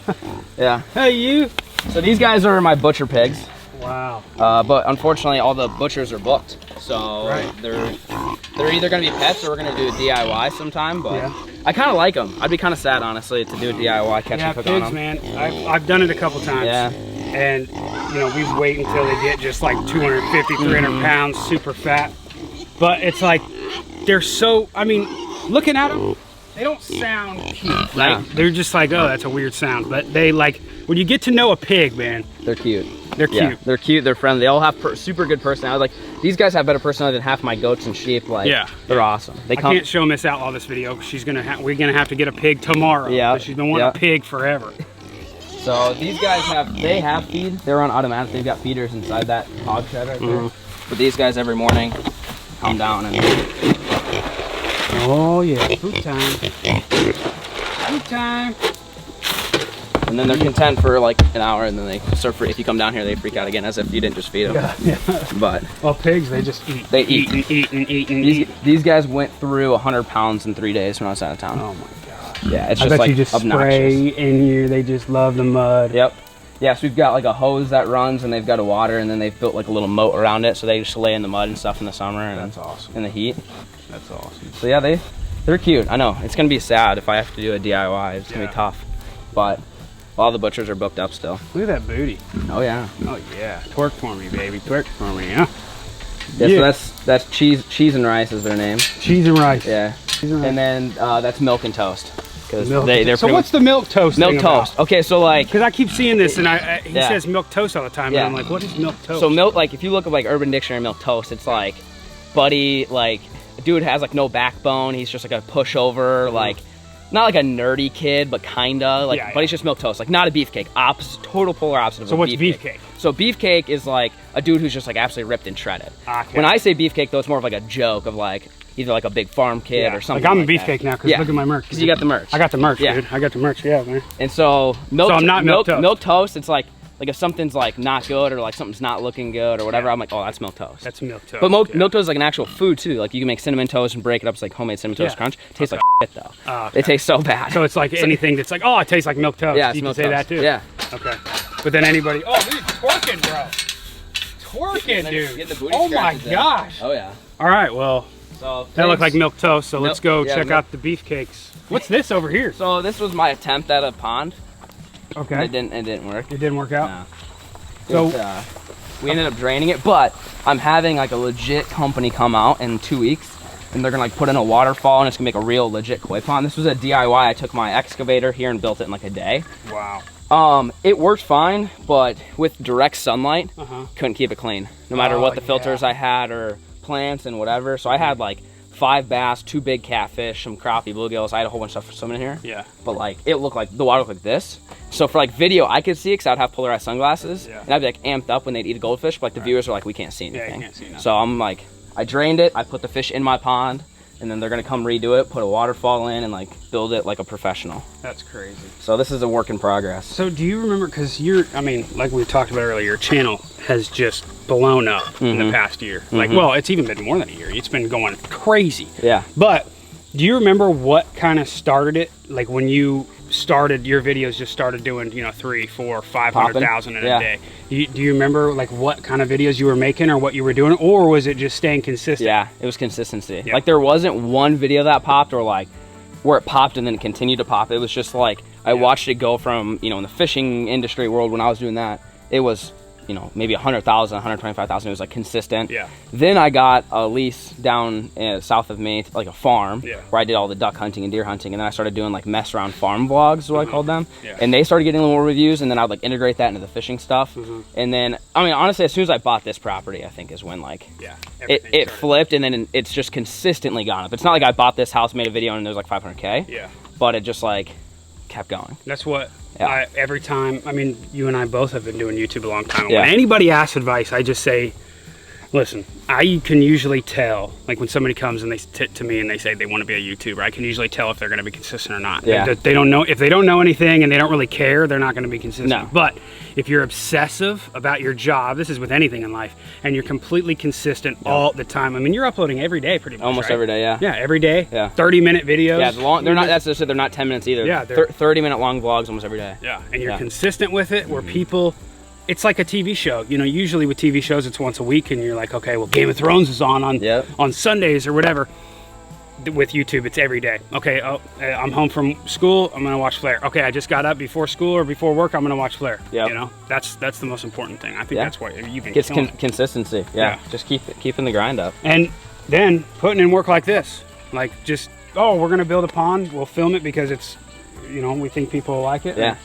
Yeah. Hey, you. So these guys are my butcher pigs. Wow. But unfortunately, all the butchers are booked. So they're either gonna be pets or we're gonna do a DIY sometime. But I kind of like them. I'd be kind of sad, honestly, to do a DIY catch and cook on pigs, them. man. I've done it a couple times. Yeah. And you know, we wait until they get just like 250, 300 pounds, super fat. But it's like they're so. I mean, looking at them, they don't sound cute. Like they're just like, oh, that's a weird sound. But they like when you get to know a pig, man. They're cute. They're cute. Yeah, they're cute. They're friendly. They all have super good personality. Like these guys have better personality than half my goats and sheep. Like they're awesome. I can't show Miss Outlaw this video. She's gonna. We're gonna have to get a pig tomorrow. Yeah. She's been wanting a pig forever. So these guys have feed. They're on automatic. They've got feeders inside that hog shed right there. But these guys every morning come down and. Oh yeah, food time. Food time. And then they're content for like an hour, and then they start. If you come down here, they freak out again, as if you didn't just feed them. Yeah. But well, pigs, they just eat. They eat and eat and eat and these, eat. These guys went through 100 pounds in 3 days when I was out of town. Oh my god. Yeah, it's I just bet like you just obnoxious. spray in here. They just love the mud. Yep. Yeah, so we've got like a hose that runs, and they've got a water, and then they've built like a little moat around it, so they just lay in the mud and stuff in the summer. And that's awesome. In the heat. That's awesome. So yeah, they're cute. I know it's gonna be sad if I have to do a DIY. It's gonna be tough, but all the butchers are booked up still. Look at that booty. Oh yeah. Oh yeah. Twerk for me, baby. Twerk for me, huh? Yeah. So that's cheese and rice is their name. Cheese and rice. Yeah. Cheese and rice. And then that's milk and toast. They're so what's the milk toast? Milk toast. Okay, so like because I keep seeing this and he says milk toast all the time, and I'm like, what is milk toast? So milk, like if you look at like Urban Dictionary milk toast, it's like Buddy, like dude has like no backbone. He's just like a pushover, like not like a nerdy kid, but kinda like. But he's just milk toast, like not a beefcake. Total polar opposite of so a what's beefcake. beefcake? So beefcake is like a dude who's just like absolutely ripped and shredded. Okay. When I say beefcake though, it's more of like a joke of like either like a big farm kid or something. Like I'm like a beefcake now because look at my merch. Because you got the merch. I got the merch, dude. I got the merch, yeah, man. And so milk. So I'm not milk toast. Milk toast. It's like if something's like not good or like something's not looking good or whatever, I'm like, oh, that's milk toast. That's milk toast. But milk toast is like an actual food too. Like you can make cinnamon toast and break it up. It's like homemade cinnamon toast crunch. It tastes like shit though. Okay. It tastes so bad. So it's like anything that's like, oh, it tastes like milk toast. Yeah, it's you milk can say toast. that too. Yeah. Okay. But then anybody, oh, dude, twerking, bro. Twerking, dude. Get the booty Oh my scratches gosh. Oh yeah. All right, well, So that looked like milk toast. So let's go check milk. out the beefcakes. What's this over here? So this was my attempt at a pond. Okay. It didn't work. It didn't work out. No. So we ended up draining it, but I'm having like a legit company come out in 2 weeks, and they're gonna like put in a waterfall, and it's gonna make a real legit koi pond. This was a DIY. I took my excavator here and built it in like a day. Wow. It worked fine, but with direct sunlight, couldn't keep it clean, no matter what the filters I had or plants and whatever. So I had like 5 bass, 2 big catfish, some crappie, bluegills. I had a whole bunch of stuff swimming in here. Yeah. But like it looked like the water looked like this. So for like video, I could see it because I'd have polarized sunglasses, and I'd be like amped up when they'd eat a goldfish. But like the viewers are like, we can't see anything. Yeah, you can't see nothing. So I'm like, I drained it. I put the fish in my pond, and then they're gonna come redo it, put a waterfall in, and like build it like a professional. That's crazy. So this is a work in progress. So do you remember, because I mean, like we talked about earlier, your channel has just blown up in the past year. Like, well, it's even been more than a year. It's been going crazy. Yeah. But do you remember what kind of started it? Like when you started, your videos just started doing, you know, 300, 400, 500,000 in a day. Do you remember like what kind of videos you were making or what you were doing, or was it just staying consistent? Yeah, it was consistency. Yeah. Like there wasn't one video that popped or like where it popped and then it continued to pop. It was just like I watched it go from, you know, in the fishing industry world when I was doing that, it was, you know, maybe 100,000, 125,000. It was like consistent. Yeah. Then I got a lease down south of me, like a farm, where I did all the duck hunting and deer hunting. And then I started doing like mess around farm vlogs, is what I called them. Yeah. And they started getting a little more reviews. And then I would like integrate that into the fishing stuff. And then, I mean, honestly, as soon as I bought this property, I think is when like it flipped, and then it's just consistently gone up. It's not like I bought this house, made a video, and there's like 500K. Yeah. But it just like kept going. That's what every time, I mean, you and I both have been doing YouTube a long time. Yeah. When anybody asks advice, I just say, listen, I can usually tell, like when somebody comes and they to me and they say they want to be a YouTuber, I can usually tell if they're going to be consistent or not. Yeah. They don't know, if they don't know anything and they don't really care, they're not going to be consistent. No. But if you're obsessive about your job, this is with anything in life, and you're completely consistent all the time. I mean, you're uploading every day pretty much, Almost right? every day, yeah. Yeah, every day. Yeah. 30-minute videos. Yeah, they're not, that's just it, they're not 10 minutes either. Yeah, 30-minute long vlogs almost every day. Yeah, and you're consistent with it, where people, it's like a TV show. You know, usually with TV shows, it's once a week, and you're like, okay, well, Game of Thrones is on Sundays or whatever. With YouTube, it's every day. Okay, I'm home from school, I'm gonna watch Flair. Okay, I just got up before school or before work, I'm gonna watch Flair. Yep. You know, that's the most important thing. I think that's why you've been It's killing it. consistency. Yeah. Just keeping the grind up. And then putting in work like this, like just, oh, we're gonna build a pond, we'll film it because it's, you know, we think people will like it. Yeah.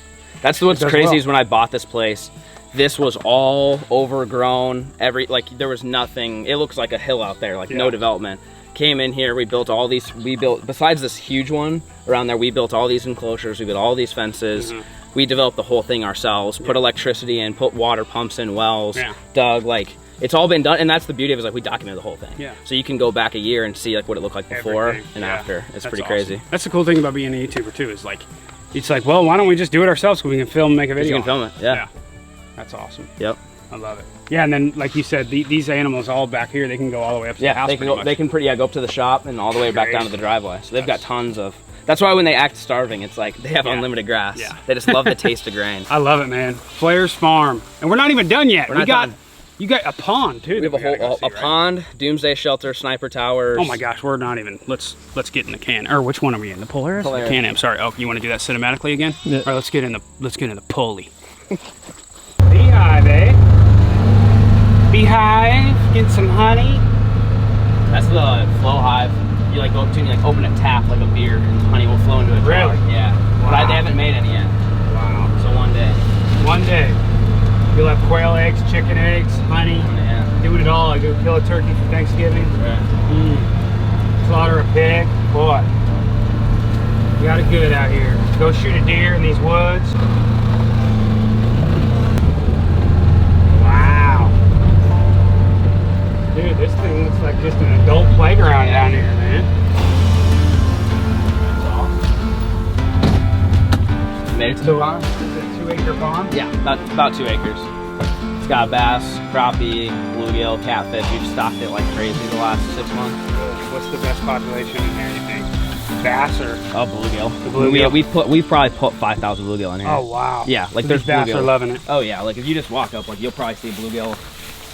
That's what's crazy is when I bought this place, this was all overgrown. Like there was nothing. It looks like a hill out there, like no development. Came in here, we built all these, besides this huge one around there, we built all these enclosures, we built all these fences. We developed the whole thing ourselves, put electricity in, put water pumps in wells, dug, like, it's all been done, and that's the beauty of it, is like we documented the whole thing. Yeah. So you can go back a year and see like what it looked like before and after. It's pretty crazy. That's the cool thing about being a YouTuber too, is like, it's like, well, why don't we just do it ourselves so we can film and make a video? You can film it, yeah. That's awesome. Yep. I love it. Yeah, and then like you said, these animals all back here, they can go all the way up to the house. They can go up to the shop and all the way back down to the driveway. So they've got tons of. That's why when they act starving, it's like they have unlimited grass. Yeah. They just love the taste of grain. I love it, man. Flair's Farm, and we're not even done yet. You got a pond too. We have a pond, doomsday shelter, sniper towers. Oh my gosh, we're not even. Let's get in the can. Or which one are we in? The Polaris? The Can-Am. Sorry. Oh, you want to do that cinematically again? Yeah. All right, let's get in the pulley. Beehive, eh? Beehive, get some honey. That's the flow hive. You like go up to and you like open a tap like a beer, and honey will flow into a jar. Really? Yeah. Wow. But they haven't made any yet. Wow. So one day. One day. You'll have quail eggs, chicken eggs, honey. Yeah. Do it all. I go kill a turkey for Thanksgiving. Yeah. Slaughter a pig. Boy. We got it good out here. Go shoot a deer in these woods. Dude, this thing looks like just an adult playground down here, man. That's awesome. Made it to the pond. Is it a 2-acre pond? Yeah, about 2 acres. It's got bass, crappie, bluegill, catfish. We've stocked it like crazy the last 6 months. What's the best population in here, you think? Bass or? Oh, bluegill. The bluegill? We've probably put 5,000 bluegill in here. Oh, wow. Yeah, like so there's these bass bluegill. are loving it. Oh yeah, like if you just walk up, like you'll probably see bluegill.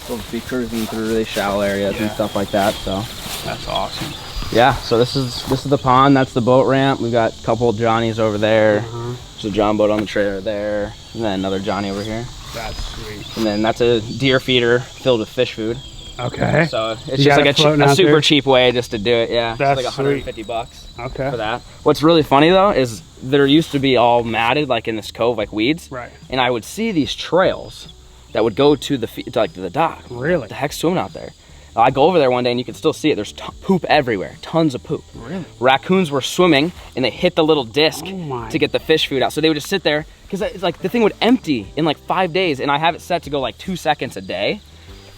We'll just be cruising through really shallow areas and stuff like that. So that's awesome. Yeah, so this is the pond. That's the boat ramp. We've got a couple of Johnnies over there. There's a John boat on the trailer there, and then another Johnny over here. That's sweet. And then that's a deer feeder filled with fish food. Okay. So it's just like a super cheap way just to do it. Yeah, that's it's like $150. Okay. For that. What's really funny though is there used to be all matted like in this cove, like weeds. Right. And I would see these trails that would go to the to the dock. Really? What the heck's swimming out there? I go over there one day and you can still see it. There's poop everywhere, tons of poop. Really? Raccoons were swimming and they hit the little disc to get the fish food out. So they would just sit there because it's like the thing would empty in like 5 days, and I have it set to go like 2 seconds a day.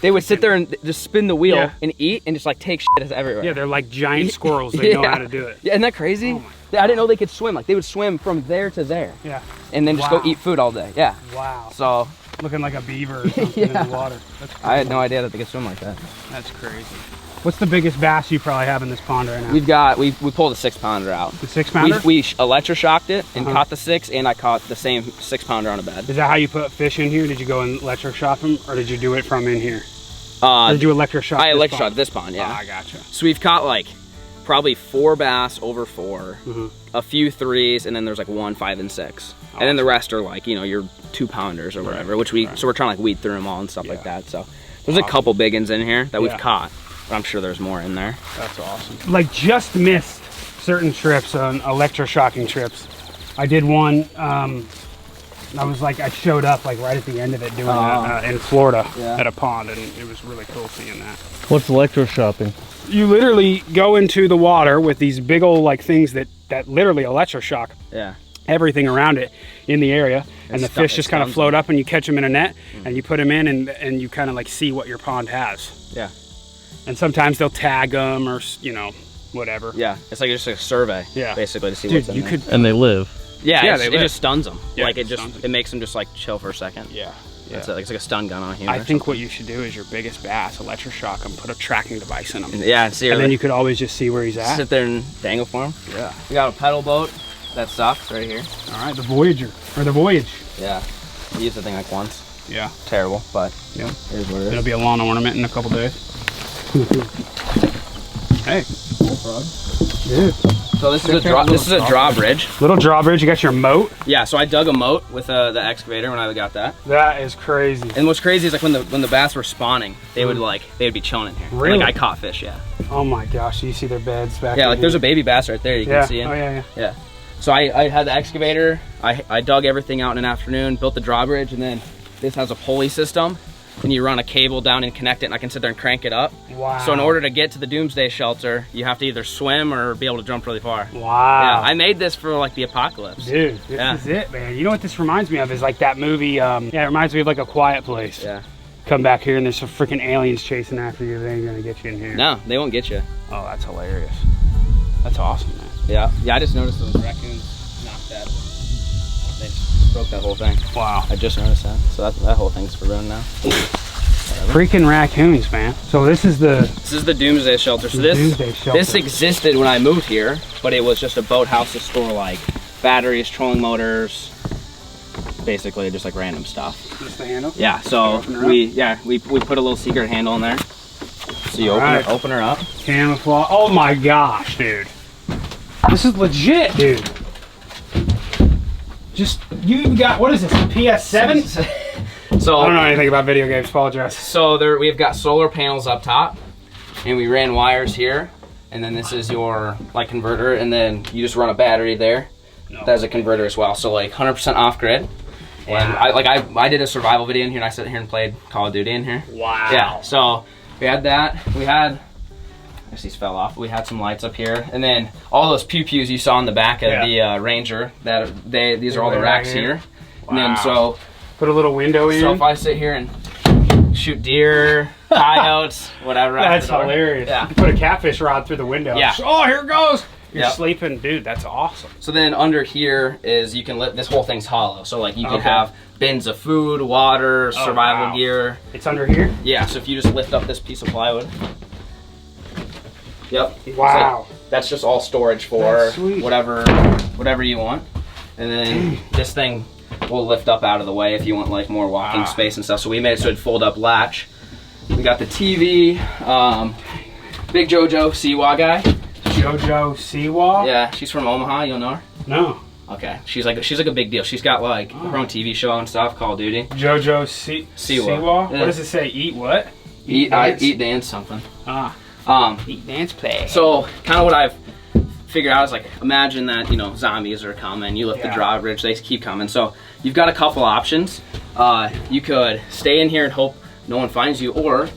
They would sit there and just spin the wheel and eat and just like take shit everywhere. Yeah, they're like giant squirrels. They know how to do it. Yeah, isn't that crazy? Oh I didn't know they could swim. Like they would swim from there to there. Yeah. And then just go eat food all day. Yeah. Wow. So. Looking like a beaver or something in the water. That's crazy. I had no idea that they could swim like that. That's crazy. What's the biggest bass you probably have in this pond right now? We pulled a 6-pounder out. The 6-pounder? We electroshocked it and caught the 6, and I caught the same 6-pounder on a bed. Is that how you put fish in here? Did you go and electroshock them, or did you do it from in here? Or did you electroshock? I electroshocked this pond, yeah. Oh, I gotcha. So we've caught like probably 4 bass over 4, a few 3s, and then there's like 1, 5, and 6. And then the rest are like, you know, your 2-pounders or whatever, which so we're trying to like weed through them all and stuff like that. So there's a couple big ones in here that we've caught, but I'm sure there's more in there. That's awesome. Like just missed certain trips on electroshocking trips. I did one, I was like, I showed up like right at the end of it doing that in Florida at a pond, and it was really cool seeing that. What's electroshopping? You literally go into the water with these big old like things that literally electroshock everything around it in the area, and the fish just kind of float up, and you catch them in a net, and you put them in, and you kind of like see what your pond has. Yeah. And sometimes they'll tag them or, you know, whatever. Yeah, it's like just a survey, basically, to see what's in there. And they live. Yeah, it just stuns them. Yeah, like it makes them just like chill for a second. Yeah. It's like a stun gun on a human. I think what you should do is your biggest bass, electroshock them, put a tracking device in them. Yeah, see. And then you could always just see where he's at. Sit there and dangle for him. Yeah. We got a pedal boat that sucks right here. All right, the Voyager, or the Voyage. Yeah. We used the thing like once. Yeah. Terrible, but yeah, it is what it is. It'll be a lawn ornament in a couple days. Hey. Dude. So this is a drawbridge. Little drawbridge. You got your moat. Yeah. So I dug a moat with the excavator when I got that. That is crazy. And what's crazy is like when the bass were spawning, they would be chilling in here. Really? And, like I caught fish. Yeah. Oh my gosh! You see their beds back. Yeah. Like there's a baby bass right there. You can see him. Oh yeah. Yeah. So I had the excavator. I dug everything out in an afternoon, built the drawbridge, and then this has a pulley system. And you run a cable down and connect it, and I can sit there and crank it up. Wow. So in order to get to the doomsday shelter, you have to either swim or be able to jump really far. Wow. Yeah, I made this for like the apocalypse. Dude, this is it, man. You know what this reminds me of is like that movie, it reminds me of like A Quiet Place. Yeah. Come back here and there's some freaking aliens chasing after you. They ain't gonna get you in here. No, they won't get you. Oh, that's hilarious. That's awesome, man. Yeah, I just noticed those raccoons knocked that. They broke that whole thing. Wow. I just noticed that. So that whole thing's for ruin now. Freaking raccoons, man. So this is the doomsday shelter. So this existed when I moved here, but it was just a boathouse to store like batteries, trolling motors, basically just like random stuff. Just the handle? Yeah. So we put a little secret handle in there. So you open her up. Camouflage. Oh my gosh, dude. This is legit, dude. Just you got, what is this? PS7? So I don't know anything about video games, apologize. So we've got solar panels up top, and we ran wires here, and then this is your like converter, and then you just run a battery there. That's a converter as well. So like 100% off grid. And I did a survival video in here, and I sat here and played Call of Duty in here. Wow. Yeah. So we had that. We had, I guess these fell off. We had some lights up here, and then all those pew-pews you saw in the back of the Ranger. These are all the racks here. Wow. And then so. Put a little window in. So if I sit here and shoot deer, coyotes, whatever. That's hilarious. Yeah. You can put a catfish rod through the window. Yeah. Oh, here it goes. You're sleeping, dude. That's awesome. So then under here is you can this whole thing's hollow. So like you can have bins of food, water, survival gear. It's under here? Yeah. So if you just lift up this piece of plywood. Yep. Wow. So that's just all storage for whatever you want. And then this thing will lift up out of the way if you want like more walking space and stuff. So we made it so it'd fold up latch. We got the TV, Big JoJo Sheeeewww guy. JoJo Sheeeewww? Yeah, she's from Omaha. You'll know her? No. Okay, she's like a big deal. She's got like her own TV show and stuff, Call of Duty. JoJo Sheeeewww? Yeah. What does it say? Eat what? Eat dance something. Eat dance play. So kind of what I've figured out is like, imagine that, you know, zombies are coming. You lift the drawbridge, they keep coming. So you've got a couple options. You could stay in here and hope no one finds you, or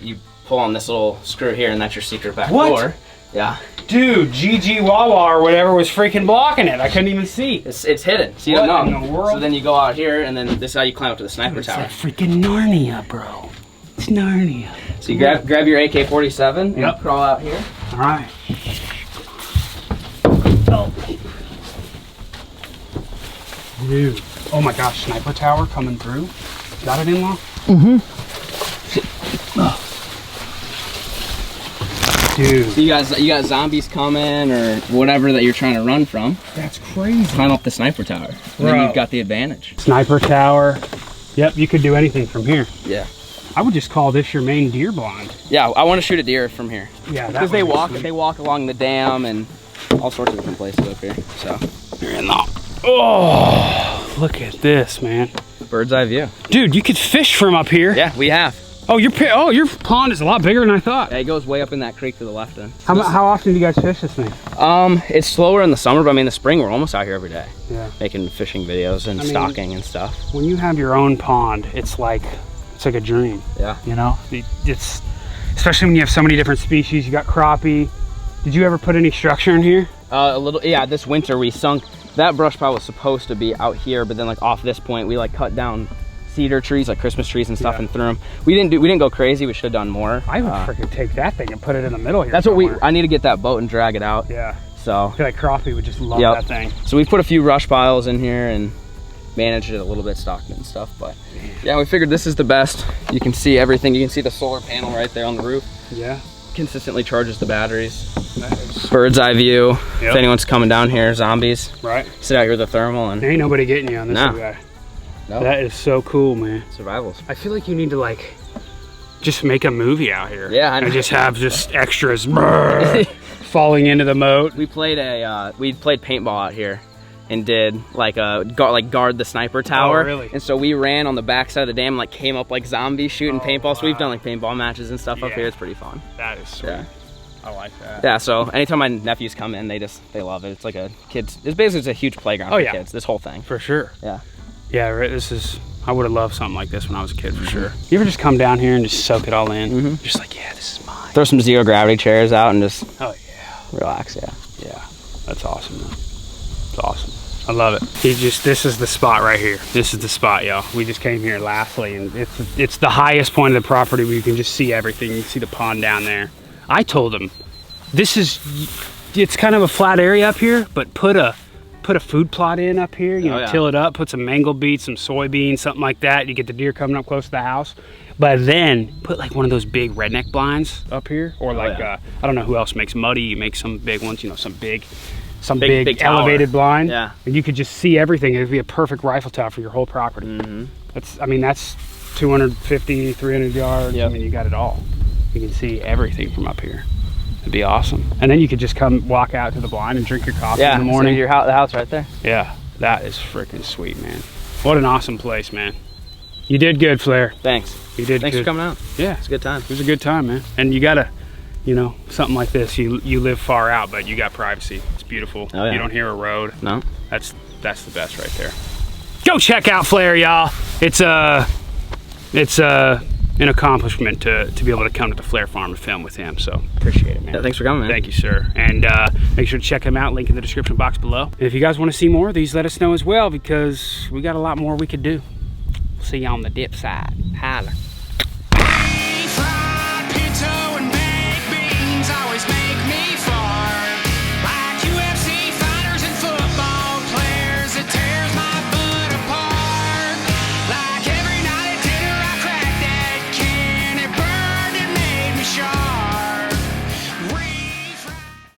you pull on this little screw here and that's your secret back door. Yeah. Dude, GG or whatever was freaking blocking it. I couldn't even see. It's hidden, so you don't know. In the world? So then you go out here, and then this is how you climb up to the sniper tower. It's like freaking Narnia, bro. It's Narnia. So you grab your AK-47 and crawl out here. All right. Dude. Oh my gosh, sniper tower coming through. Got it in there? Dude. So you got zombies coming or whatever that you're trying to run from. That's crazy. Climb up the sniper tower. And then you've got the advantage. Sniper tower. Yep, you could do anything from here. Yeah. I would just call this your main deer blind. Yeah, I want to shoot a deer from here. Yeah, because they walk along the dam and all sorts of different places up here. So you're in the. Oh, look at this, man. Bird's eye view. Dude, you could fish from up here. Yeah, we have. Oh, your pond is a lot bigger than I thought. Yeah, it goes way up in that creek to the left then. How often do you guys fish this thing? It's slower in the summer, but I mean, in the spring, we're almost out here every day. Yeah. Making fishing videos and stocking and stuff. When you have your own pond, it's like a dream. Yeah. You know, it's, especially when you have so many different species. You got crappie. Did you ever put any structure in here? A little, yeah, this winter we sunk, that brush pile was supposed to be out here, but then like off this point, we like cut down cedar trees, like Christmas trees and stuff, and threw them. We didn't go crazy. We should have done more. I would freaking take that thing and put it in the middle here. That's somewhere. I need to get that boat and drag it out. Yeah. So I feel like crappie would just love that thing. So we put a few rush piles in here and managed it a little bit, stocked it and stuff. But yeah, we figured this is the best. You can see everything. You can see the solar panel right there on the roof. Yeah. Consistently charges the batteries. Bird's eye view. If anyone's coming down here, zombies. Right. Sit out here with the thermal and. There ain't nobody getting you on this guy. No. That is so cool, man. Survivals. I feel like you need to like just make a movie out here. Yeah, I know. And just have extras falling into the moat. We played paintball out here and did like guard the sniper tower. Oh, really? And so we ran on the backside of the dam, like came up like zombies shooting paintball. So we've done like paintball matches and stuff up here. It's pretty fun. That is sweet. Yeah. I like that. Yeah, so anytime my nephews come in, they love it. It's like a kids, it's basically a huge playground for kids, this whole thing. For sure. Yeah. Yeah, right, I would have loved something like this when I was a kid, for sure. You ever just come down here and just soak it all in? Just like, yeah, this is mine. Throw some zero gravity chairs out and just relax, Yeah, that's awesome, man. It's awesome. I love it. This is the spot right here. This is the spot, y'all. We just came here lastly, and it's the highest point of the property where you can just see everything. You can see the pond down there. I told him, it's kind of a flat area up here, but put a food plot in up here, you know, till it up, put some mango beets, some soybeans, something like that. You get the deer coming up close to the house. But then put like one of those big redneck blinds up here, or like I don't know who else makes muddy. You make some big ones, you know, some big elevated blind. Yeah. And you could just see everything. It'd be a perfect rifle top for your whole property. That's 250, 300 yards. I mean, you got it all. You can see everything from up here. It'd be awesome. And then you could just come walk out to the blind and drink your coffee in the morning. So the house right there. Yeah, that is freaking sweet, man. What an awesome place, man. You did good, Flair. Thanks. You did Thanks good. for coming out. Yeah. It's a good time. It was a good time, man. And you gotta, you know, something like this, you live far out, but you got privacy. It's beautiful. Oh, yeah. You don't hear a road. No. That's the best right there. Go check out Flair, y'all. It's an accomplishment to be able to come to the Flair Farm and film with him, so appreciate it, man. Yeah, thanks for coming, man. Thank you, sir. And make sure to check him out, link in the description box below. And if you guys want to see more of these, let us know as well, because we got a lot more we could do. See you on the dip side. Holler.